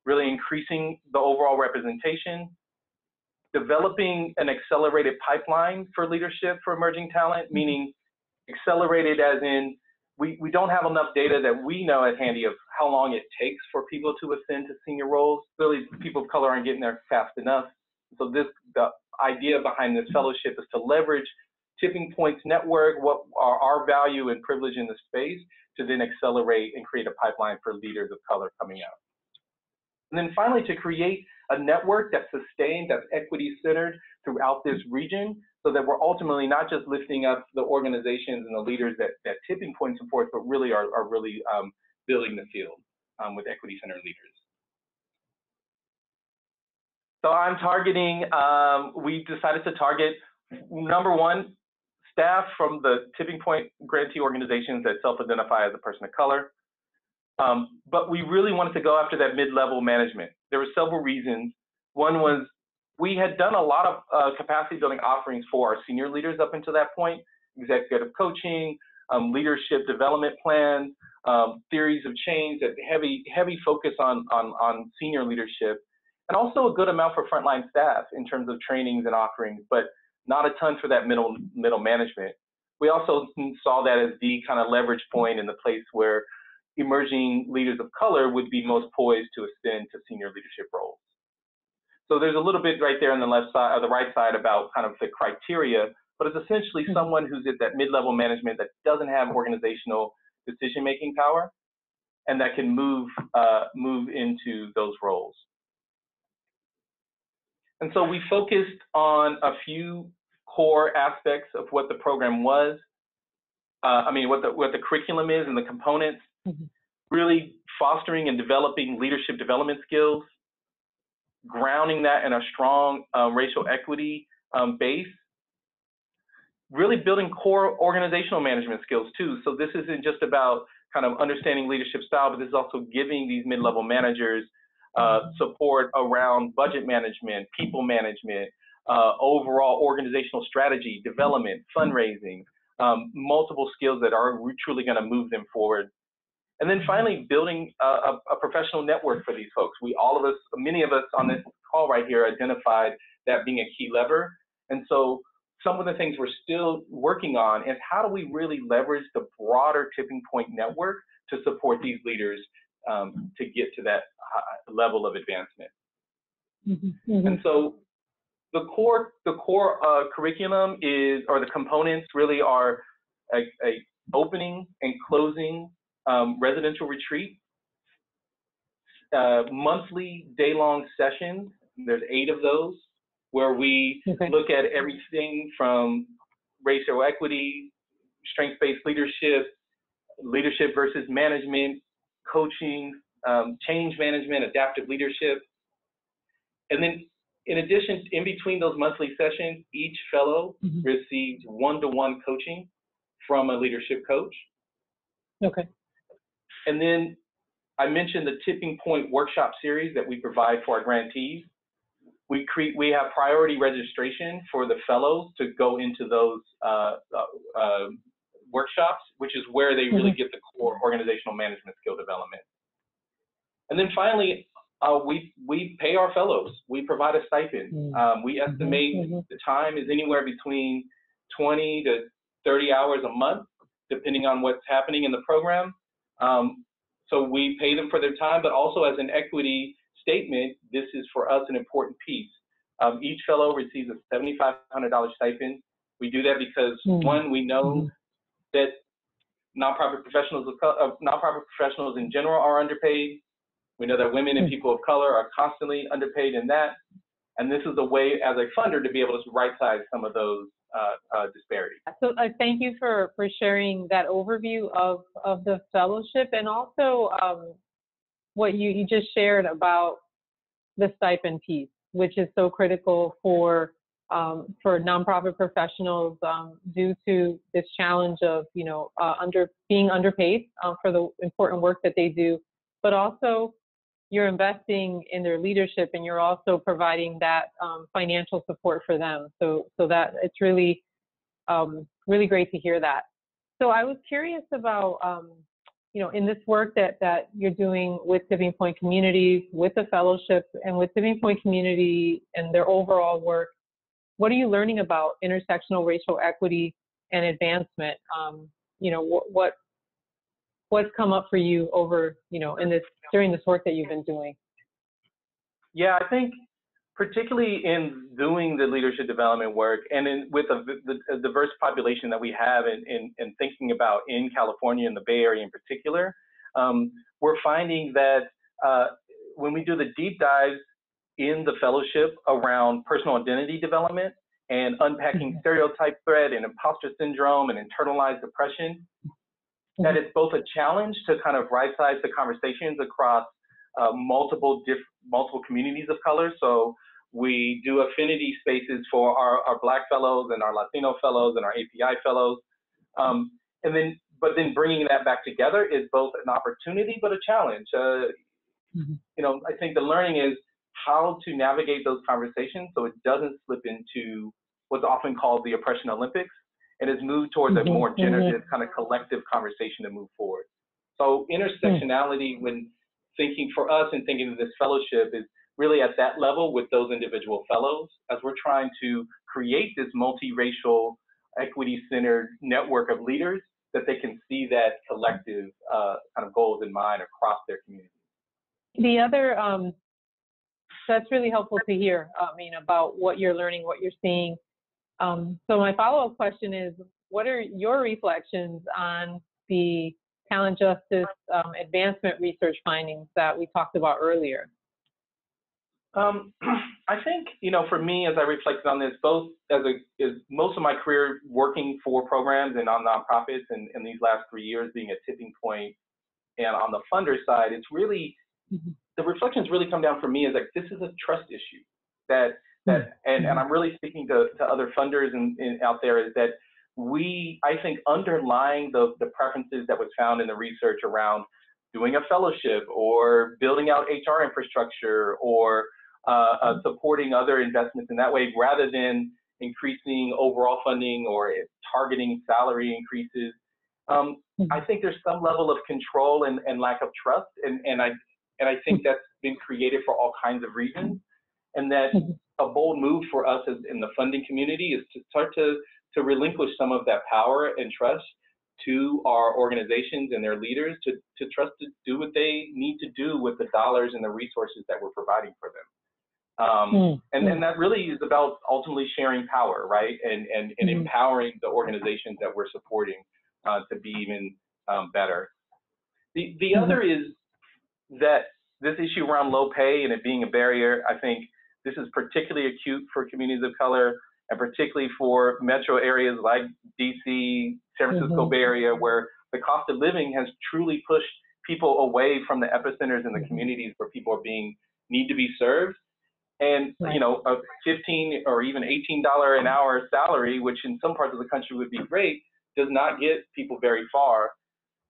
really increasing the overall representation, developing an accelerated pipeline for leadership for emerging talent, meaning accelerated as in we don't have enough data that we know at handy of how long it takes for people to ascend to senior roles. Really, people of color aren't getting there fast enough. So the idea behind this fellowship is to leverage Tipping Point's network, what are our value and privilege in the space, to then accelerate and create a pipeline for leaders of color coming out. And then finally, to create a network that's sustained, that's equity-centered throughout this region, so that we're ultimately not just lifting up the organizations and the leaders that Tipping Point supports, but really are really building the field with equity-centered leaders. So I'm targeting, we decided to target, number one, staff from the Tipping Point grantee organizations that self-identify as a person of color. But we really wanted to go after that mid-level management. There were several reasons. One was we had done a lot of capacity building offerings for our senior leaders up until that point, executive coaching, leadership development plans, theories of change, that heavy focus on senior leadership, and also a good amount for frontline staff in terms of trainings and offerings, but not a ton for that middle management. We also saw that as the kind of leverage point in the place where emerging leaders of color would be most poised to ascend to senior leadership roles. So there's a little bit right there on the left side or the right side about kind of the criteria, but it's essentially someone who's at that mid-level management that doesn't have organizational decision-making power and that can move into those roles. And so we focused on a few core aspects of what the program was. What the curriculum is and the components, really fostering and developing leadership development skills, grounding that in a strong racial equity base, really building core organizational management skills too. So this isn't just about kind of understanding leadership style, but this is also giving these mid-level managers support around budget management, people management, overall organizational strategy, development, fundraising, multiple skills that are truly going to move them forward. And then finally, building a professional network for these folks. Many of us on this call right here identified that being a key lever. And so some of the things we're still working on is how do we really leverage the broader Tipping Point network to support these leaders to get to that level of advancement. And so the core curriculum or the components really are a opening and closing residential retreat, monthly day-long sessions. There's 8 of those where we look at everything from racial equity, strengths-based leadership, leadership versus management, coaching, change management, adaptive leadership. And then in addition, in between those monthly sessions, each fellow receives one-to-one coaching from a leadership coach. Okay. And then I mentioned the Tipping Point workshop series that we provide for our grantees. We have priority registration for the fellows to go into those workshops, which is where they really get the core organizational management skill development. And then finally, we pay our fellows. We provide a stipend. We estimate the time is anywhere between 20 to 30 hours a month, depending on what's happening in the program. So we pay them for their time, but also as an equity statement, this is for us an important piece. Each fellow receives a $7,500 stipend. We do that because one, we know that nonprofit professionals in general are underpaid. We know that women and people of color are constantly underpaid in that. And this is a way as a funder to be able to right-size some of those disparities. So thank you for sharing that overview of the fellowship, and also what you just shared about the stipend piece, which is so critical for nonprofit professionals due to this challenge of being underpaid for the important work that they do, but also you're investing in their leadership, and you're also providing that financial support for them. So that it's really, really great to hear that. So I was curious about, in this work that you're doing with Tipping Point communities, with the fellowship, and with Tipping Point community and their overall work, what are you learning about intersectional racial equity and advancement? What's come up for you over, during this work that you've been doing? Yeah, I think particularly in doing the leadership development work and with a diverse population that we have in thinking about in California and the Bay Area in particular, we're finding that when we do the deep dives in the fellowship around personal identity development and unpacking stereotype threat and imposter syndrome and internalized depression, that it's both a challenge to kind of right-size the conversations across multiple communities of color. So we do affinity spaces for our Black fellows and our Latino fellows and our API fellows. But then bringing that back together is both an opportunity, but a challenge. I think the learning is how to navigate those conversations so it doesn't slip into what's often called the oppression Olympics, and is moved towards a more generative kind of collective conversation to move forward. So intersectionality, when thinking for us and thinking of this fellowship, is really at that level with those individual fellows as we're trying to create this multiracial, equity-centered network of leaders that they can see that collective kind of goals in mind across their community. The other, that's really helpful to hear, about what you're learning, what you're seeing. So my follow-up question is, what are your reflections on the talent justice advancement research findings that we talked about earlier? I think, for me, as I reflected on this, both as most of my career working for programs and on nonprofits and in these last 3 years being at Tipping Point and on the funder side, it's really, the reflections really come down for me as like, this is a trust issue and I'm really speaking to other funders out there, is that I think underlying the preferences that was found in the research around doing a fellowship or building out HR infrastructure or supporting other investments in that way, rather than increasing overall funding or targeting salary increases. I think there's some level of control and lack of trust, and I think that's been created for all kinds of reasons, and that a bold move for us in the funding community is to start to relinquish some of that power and trust to our organizations and their leaders to trust to do what they need to do with the dollars and the resources that we're providing for them. And that really is about ultimately sharing power, right? And empowering the organizations that we're supporting to be even better. The other is that this issue around low pay and it being a barrier, I think this is particularly acute for communities of color, and particularly for metro areas like DC, San Francisco Bay Area, where the cost of living has truly pushed people away from the epicenters and the communities where people need to be served. And, a $15 or even $18 an hour salary, which in some parts of the country would be great, does not get people very far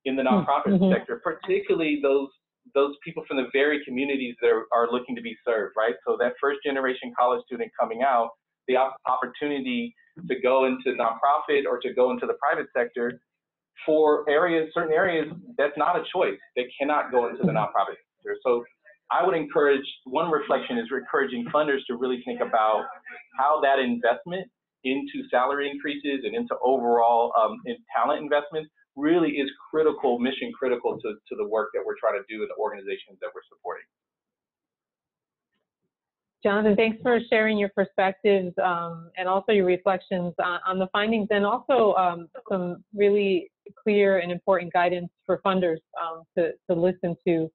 in the nonprofit sector, particularly those people from the very communities that are looking to be served, right? So that first generation college student coming out, the opportunity to go into nonprofit or to go into the private sector for certain areas, that's not a choice. They cannot go into the nonprofit sector. So I would encourage, one reflection is encouraging funders to really think about how that investment into salary increases and into overall in talent investments really is critical, mission critical to the work that we're trying to do in the organizations that we're supporting. Jonathan, thanks for sharing your perspectives and also your reflections on the findings, and also some really clear and important guidance for funders to listen to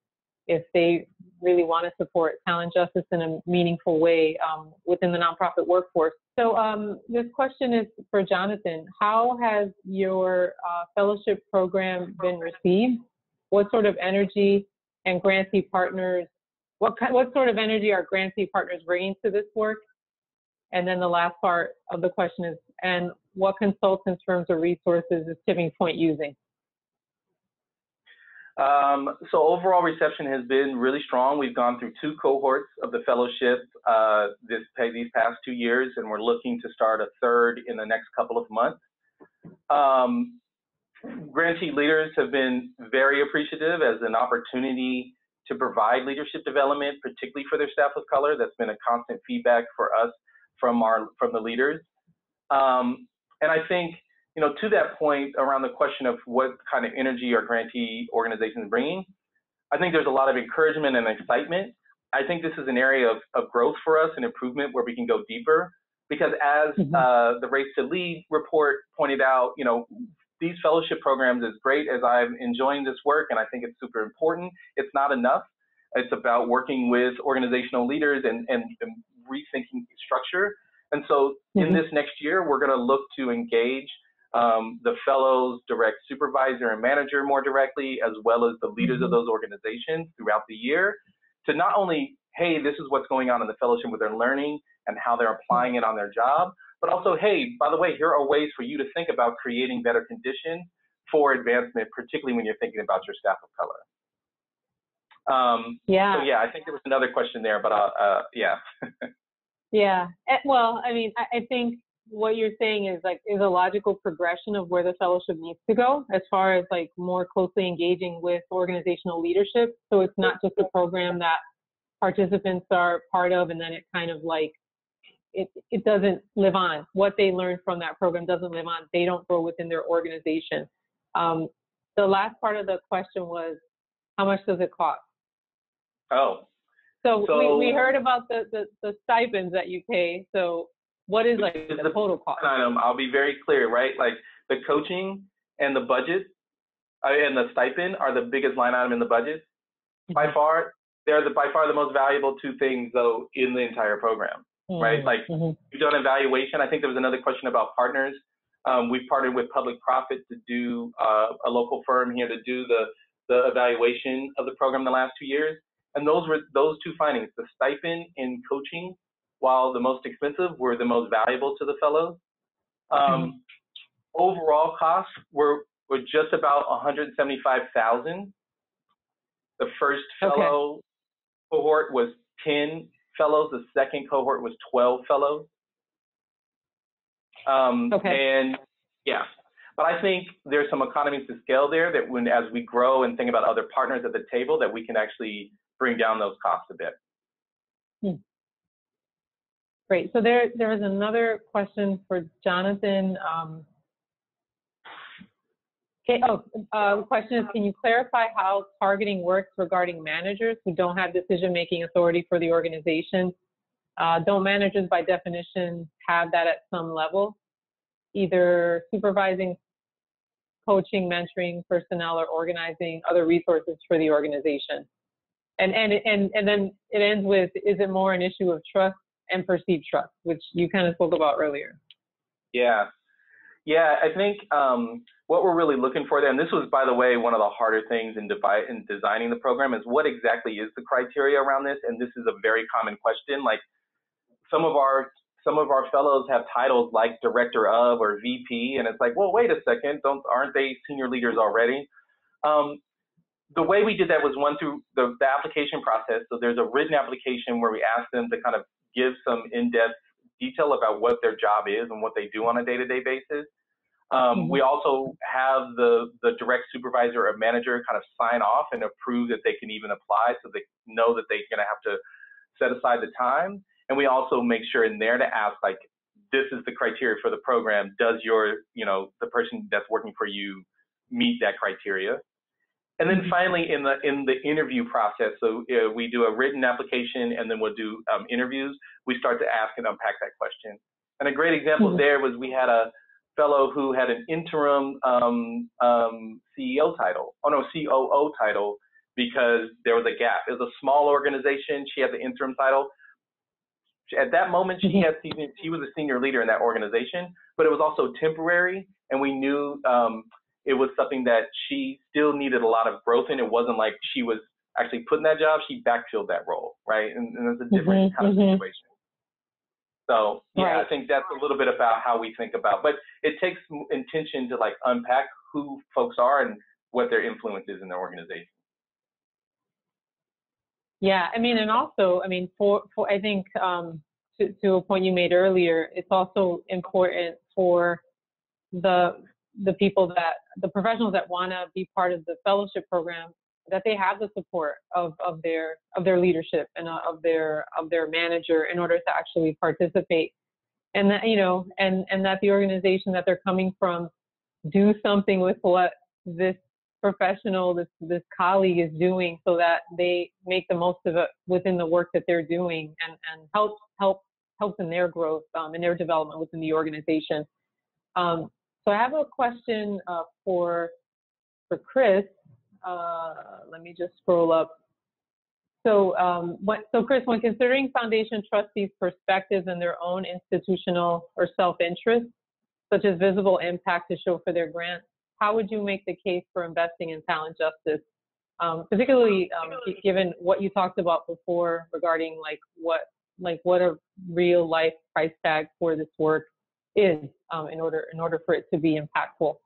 if they really want to support talent justice in a meaningful way within the nonprofit workforce. So this question is for Jonathan. How has your fellowship program been received? What sort of energy and grantee partners, what sort of energy are grantee partners bringing to this work? And then the last part of the question is, and what consultants, firms, or resources is Tipping Point using? So overall reception has been really strong. We've gone through 2 cohorts of the fellowship these past 2 years, and we're looking to start a 3rd in the next couple of months. grantee leaders have been very appreciative as an opportunity to provide leadership development, particularly for their staff of color. That's been a constant feedback for us from the leaders. And I think, you know, to that point around the question of what kind of energy are grantee organizations bringing, I think there's a lot of encouragement and excitement. I think this is an area of growth for us and improvement where we can go deeper, because as the Race to Lead report pointed out, you know, these fellowship programs, as great as I'm enjoying this work, and I think it's super important, it's not enough. It's about working with organizational leaders and rethinking structure. And so in this next year, we're going to look to engage the fellows, direct supervisor and manager more directly, as well as the leaders of those organizations throughout the year, to not only, hey, this is what's going on in the fellowship with their learning and how they're applying it on their job, but also, hey, by the way, here are ways for you to think about creating better conditions for advancement, particularly when you're thinking about your staff of color. So yeah, I think there was another question there, but yeah. Yeah, well, I mean, I think what you're saying is a logical progression of where the fellowship needs to go as far as like more closely engaging with organizational leadership. So it's not just a program that participants are part of and then it kind of like, it doesn't live on. What they learn from that program doesn't live on. They don't grow within their organization. The last part of the question was, how much does it cost? Oh. So we heard about the stipends that you pay. So what is like the total cost? I'll be very clear, right? Like the coaching and the budget and the stipend are the biggest line item in the budget. By far, they're by far the most valuable two things though in the entire program, right? Like we've done evaluation. I think there was another question about partners. We've partnered with Public Profit to do a local firm here to do the evaluation of the program the last 2 years. And those two findings, the stipend in coaching, while the most expensive, were the most valuable to the fellows. Overall costs were just about $175,000. The first fellow cohort was 10 fellows. The second cohort was 12 fellows. And yeah, but I think there's some economies to scale there that as we grow and think about other partners at the table, that we can actually bring down those costs a bit. Great. So there is another question for Jonathan. The question is, can you clarify how targeting works regarding managers who don't have decision-making authority for the organization? Don't managers, by definition, have that at some level, either supervising, coaching, mentoring personnel, or organizing other resources for the organization? And then it ends with, is it more an issue of trust and perceived trust, which you kind of spoke about earlier? Yeah, I think what we're really looking for there, and this was, by the way, one of the harder things in designing the program, is what exactly is the criteria around this? And this is a very common question. Like some of our fellows have titles like director of or VP, and it's like, well, wait a second, aren't they senior leaders already? The way we did that was through the application process. So there's a written application where we ask them to kind of give some in-depth detail about what their job is and what they do on a day-to-day basis. We also have the direct supervisor or manager kind of sign off and approve that they can even apply, so they know that they're going to have to set aside the time. And we also make sure in there to ask, like, this is the criteria for the program. Does the person that's working for you meet that criteria? And then finally, in the interview process, so we do a written application and then we'll do interviews. We start to ask and unpack that question. And a great example there was we had a fellow who had an interim COO title because there was a gap. It was a small organization. She had the interim title. At that moment, she was a senior leader in that organization, but it was also temporary, and we knew it was something that she still needed a lot of growth in. It wasn't like she was actually put in that job. She backfilled that role, right? And it's a different kind of situation. So yeah, I think that's a little bit about how we think about, but it takes intention to like unpack who folks are and what their influence is in their organization. Yeah, I mean, and also, I mean, for I think to a point you made earlier, it's also important for the the professionals that want to be part of the fellowship program, that they have the support of their leadership and of their manager in order to actually participate, and that and that the organization that they're coming from do something with what this professional, this colleague is doing, so that they make the most of it within the work that they're doing, and helps in their growth, in their development within the organization. So I have a question for Chris. Let me just scroll up. So, Chris, when considering foundation trustees' perspectives and their own institutional or self-interest, such as visible impact to show for their grant, how would you make the case for investing in talent justice, particularly given what you talked about before regarding what a real life price tag for this work is, in order for it to be impactful?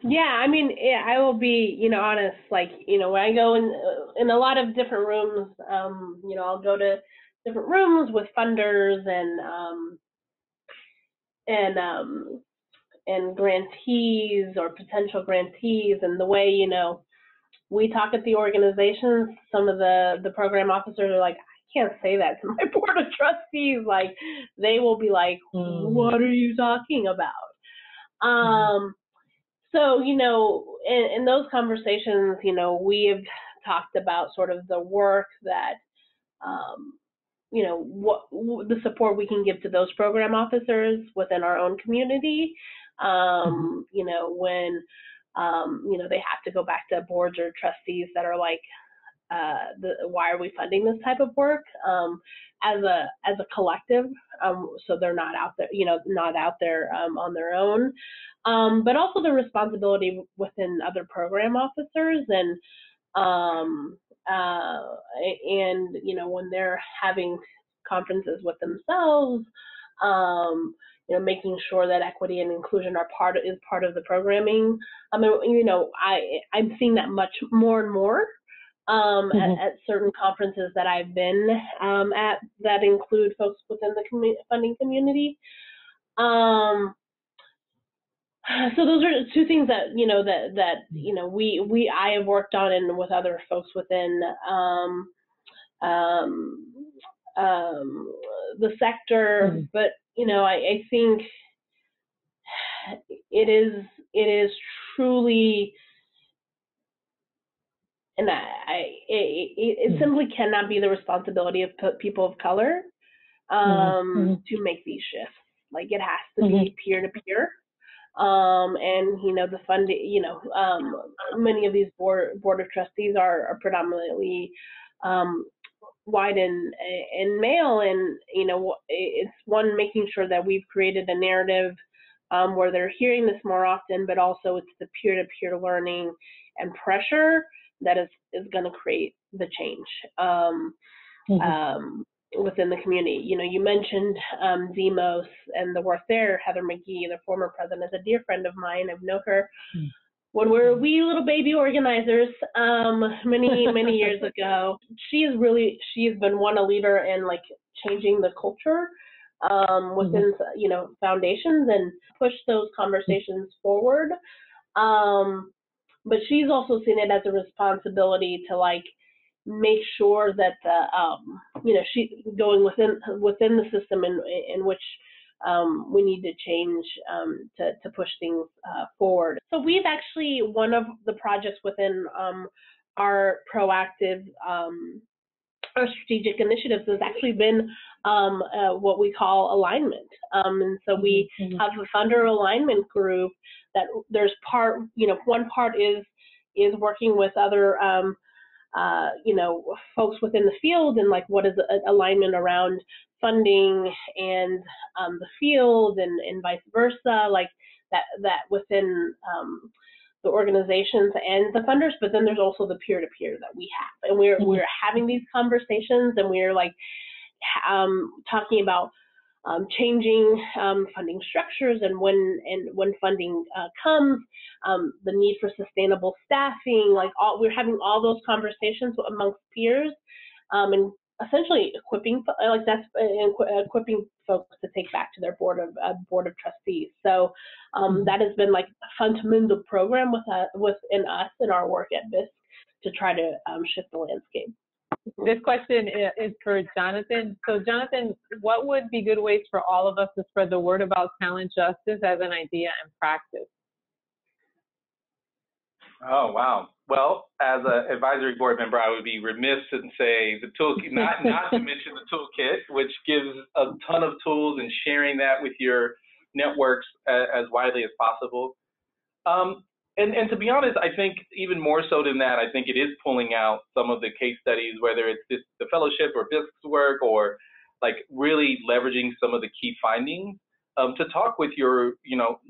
Yeah, I mean, I will be, honest. When I go in a lot of different rooms, I'll go to different rooms with funders and grantees or potential grantees, and the way, we talk at the organizations, some of the program officers are like, I can't say that to my board of trustees. Like, they will be like, what are you talking about? So, in those conversations, we have talked about sort of the work that, what the support we can give to those program officers within our own community. When, they have to go back to boards or trustees that are like, why are we funding this type of work, as a collective, so they're not out there, on their own, but also the responsibility within other program officers, and when they're having conferences with themselves, making sure that equity and inclusion is part of the programming. I mean, I'm seeing that much more and more. At certain conferences that I've been at that include folks within the funding community. So those are two things that I have worked on, and with other folks within the sector. But I think it is truly. And it simply cannot be the responsibility of people of color to make these shifts. Like, it has to be peer-to-peer. And, the funding, many of these board of trustees are predominantly white and male. And, it's making sure that we've created a narrative where they're hearing this more often, but also it's the peer-to-peer learning and pressure that is going to create the change within the community. You mentioned Demos and the work there. Heather McGee, the former president, is a dear friend of mine. I've known her when we were wee little baby organizers many years ago. She has been a leader in changing the culture within foundations, and push those conversations forward. But she's also seen it as a responsibility to make sure that she's going within the system in which we need to change to push things forward. So we've actually, one of the projects within our proactive our strategic initiatives has actually been what we call alignment. And so we have a funder alignment group that there's one part is working with other, folks within the field, and what is alignment around funding and the field, and vice versa, that within the organizations and the funders. But then there's also the peer-to-peer that we have, and we're having these conversations, and we're talking about changing funding structures, and when funding comes, the need for sustainable staffing. We're having all those conversations amongst peers, and essentially equipping folks to take back to their board of trustees. So that has been like a fundamental program within us in our work at BISC to try to shift the landscape. This question is for Jonathan. So Jonathan, what would be good ways for all of us to spread the word about talent justice as an idea and practice? Oh, wow. Well, as an advisory board member, I would be remiss to say the toolkit, not to mention the toolkit, which gives a ton of tools and sharing that with your networks as widely as possible. And to be honest, I think even more so than that, I think it is pulling out some of the case studies, whether it's the fellowship or BISC's work, or like really leveraging some of the key findings to talk with your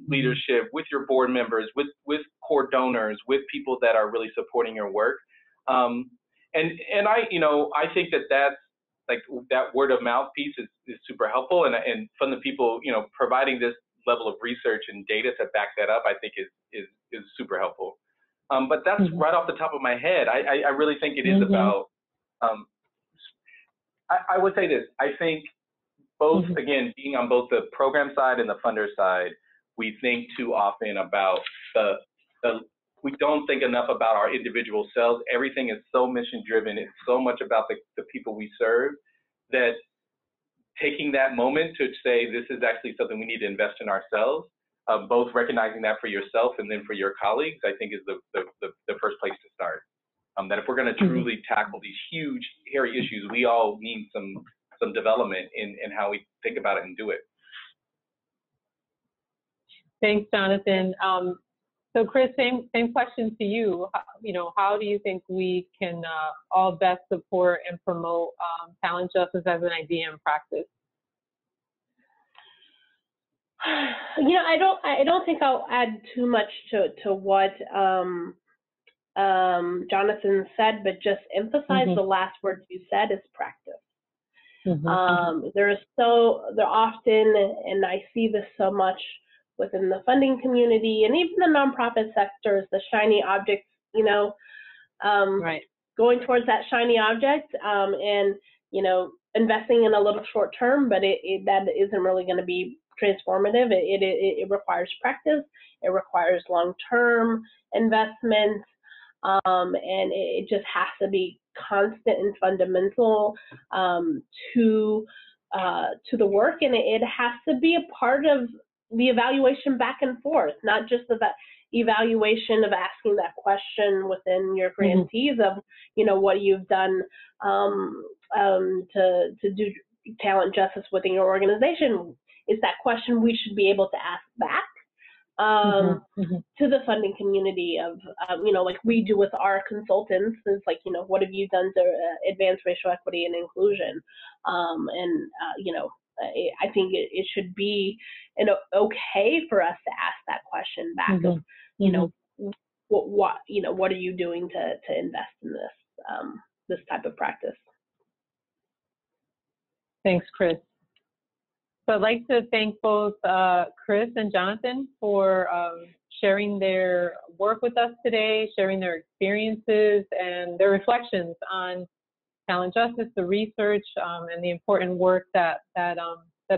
leadership, with your board members, with core donors, with people that are really supporting your work. And I think that's like that word of mouth piece is super helpful, and from the people providing this level of research and data to back that up, I think is super helpful. But that's right off the top of my head. I really think it is about, I would say this, I think both, again, being on both the program side and the funder side, we think too often about we don't think enough about our individual selves. Everything is so mission driven. It's so much about the people we serve that taking that moment to say this is actually something we need to invest in ourselves, both recognizing that for yourself and then for your colleagues, I think is the first place to start. That if we're going to truly tackle these huge, hairy issues, we all need some development in how we think about it and do it. Thanks, Jonathan. So Chris, same question to you. How do you think we can all best support and promote talent justice as an idea and practice? I don't think I'll add too much to what Jonathan said, but just emphasize the last word you said is practice. There often, and I see this so much within the funding community and even the nonprofit sectors, the shiny objects, going towards that shiny object and, investing in a little short term, but that isn't really going to be transformative. It requires practice. It requires long-term investment. And it just has to be constant and fundamental to the work, and it has to be a part of the evaluation back and forth, not just of that evaluation of asking that question within your grantees of what you've done to do talent justice within your organization. Is that question we should be able to ask back to the funding community of, like we do with our consultants, is like, what have you done to advance racial equity and inclusion? I think it should be okay for us to ask that question back of, what are you doing to invest in this type of practice? Thanks, Chris. So I'd like to thank both Chris and Jonathan for sharing their work with us today, sharing their experiences and their reflections on talent justice, the research, and the important work that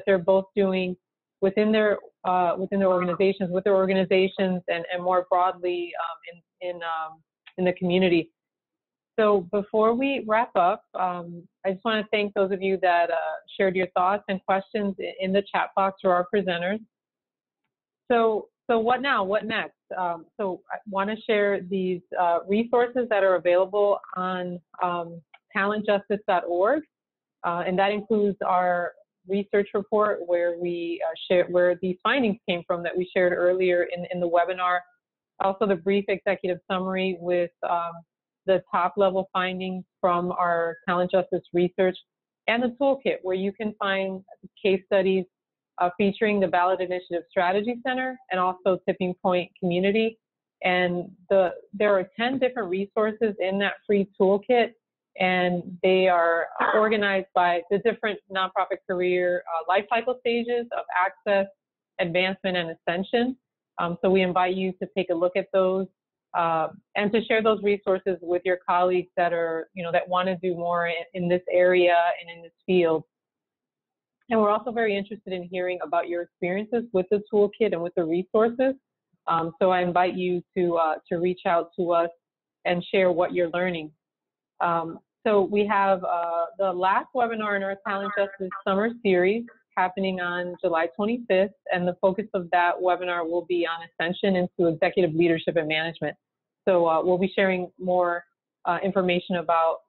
they're both doing within their organizations, and more broadly in the community. So before we wrap up, I just want to thank those of you that shared your thoughts and questions in the chat box for our presenters. So what now? What next? So I want to share these resources that are available on talentjustice.org, and that includes our research report where we share where these findings came from that we shared earlier in the webinar. Also, the brief executive summary with the top-level findings from our talent justice research, and the toolkit where you can find case studies featuring the Ballot Initiative Strategy Center and also Tipping Point Community. And there are 10 different resources in that free toolkit, and they are organized by the different nonprofit career life cycle stages of access, advancement, and ascension. So we invite you to take a look at those. and to share those resources with your colleagues that are, that want to do more in this area and in this field. And we're also very interested in hearing about your experiences with the toolkit and with the resources. So I invite you to reach out to us and share what you're learning. So we have the last webinar in our Talent Justice Summer Series happening on July 25th, and the focus of that webinar will be on ascension into executive leadership and management. So we'll be sharing more information about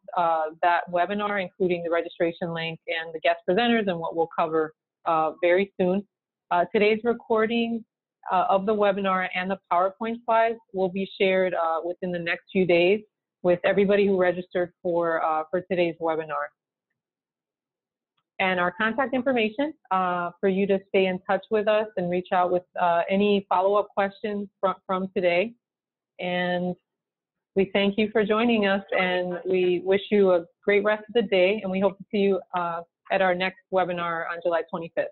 that webinar, including the registration link and the guest presenters and what we'll cover very soon. Today's recording of the webinar and the PowerPoint slides will be shared within the next few days with everybody who registered for today's webinar. And our contact information for you to stay in touch with us and reach out with any follow-up questions from today. And we thank you for joining us, and we wish you a great rest of the day, and we hope to see you at our next webinar on July 25th.